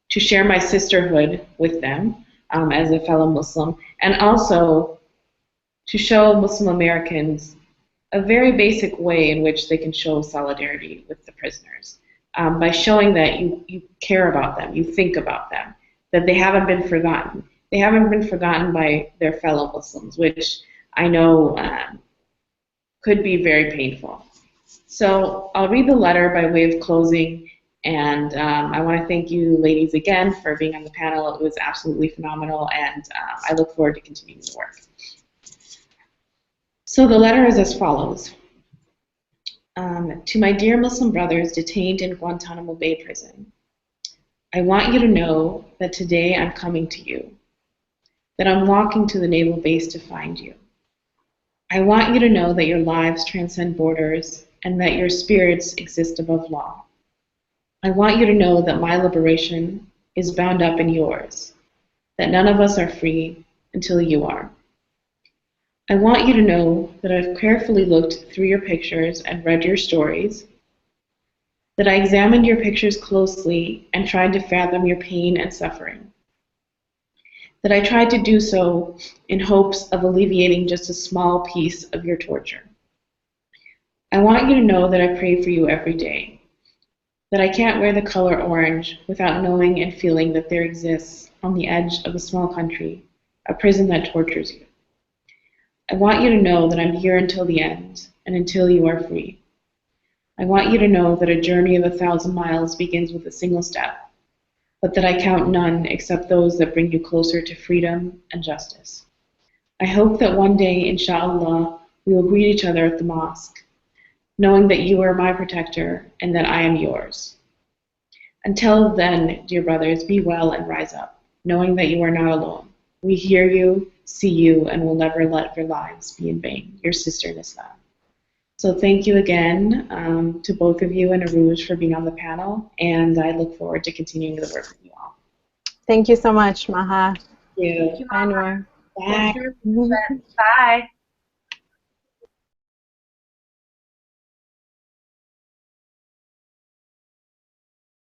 to share my sisterhood with them as a fellow Muslim, and also to show Muslim Americans a very basic way in which they can show solidarity with the prisoners, by showing that you care about them, you think about them, that they haven't been forgotten. They haven't been forgotten by their fellow Muslims, which I know could be very painful. So I'll read the letter by way of closing, and I want to thank you ladies again for being on the panel. It was absolutely phenomenal, and I look forward to continuing the work. So the letter is as follows. To my dear Muslim brothers detained in Guantanamo Bay prison, I want you to know that today I'm coming to you, that I'm walking to the naval base to find you. I want you to know that your lives transcend borders and that your spirits exist above law. I want you to know that my liberation is bound up in yours, that none of us are free until you are. I want you to know that I've carefully looked through your pictures and read your stories, that I examined your pictures closely and tried to fathom your pain and suffering, that I tried to do so in hopes of alleviating just a small piece of your torture. I want you to know that I pray for you every day, that I can't wear the color orange without knowing and feeling that there exists on the edge of a small country a prison that tortures you. I want you to know that I'm here until the end and until you are free. I want you to know that a journey of 1,000 miles begins with a single step, but that I count none except those that bring you closer to freedom and justice. I hope that one day, inshallah, we will greet each other at the mosque, knowing that you are my protector and that I am yours. Until then, dear brothers, be well and rise up, knowing that you are not alone. We hear you, see you, and will never let your lives be in vain. Your sister in Islam. So thank you again to both of you and Uruj for being on the panel, and I look forward to continuing the work with you all. Thank you so much, Maha. Thank you. Thank you, Bye, Noor. Noor. Bye. Bye.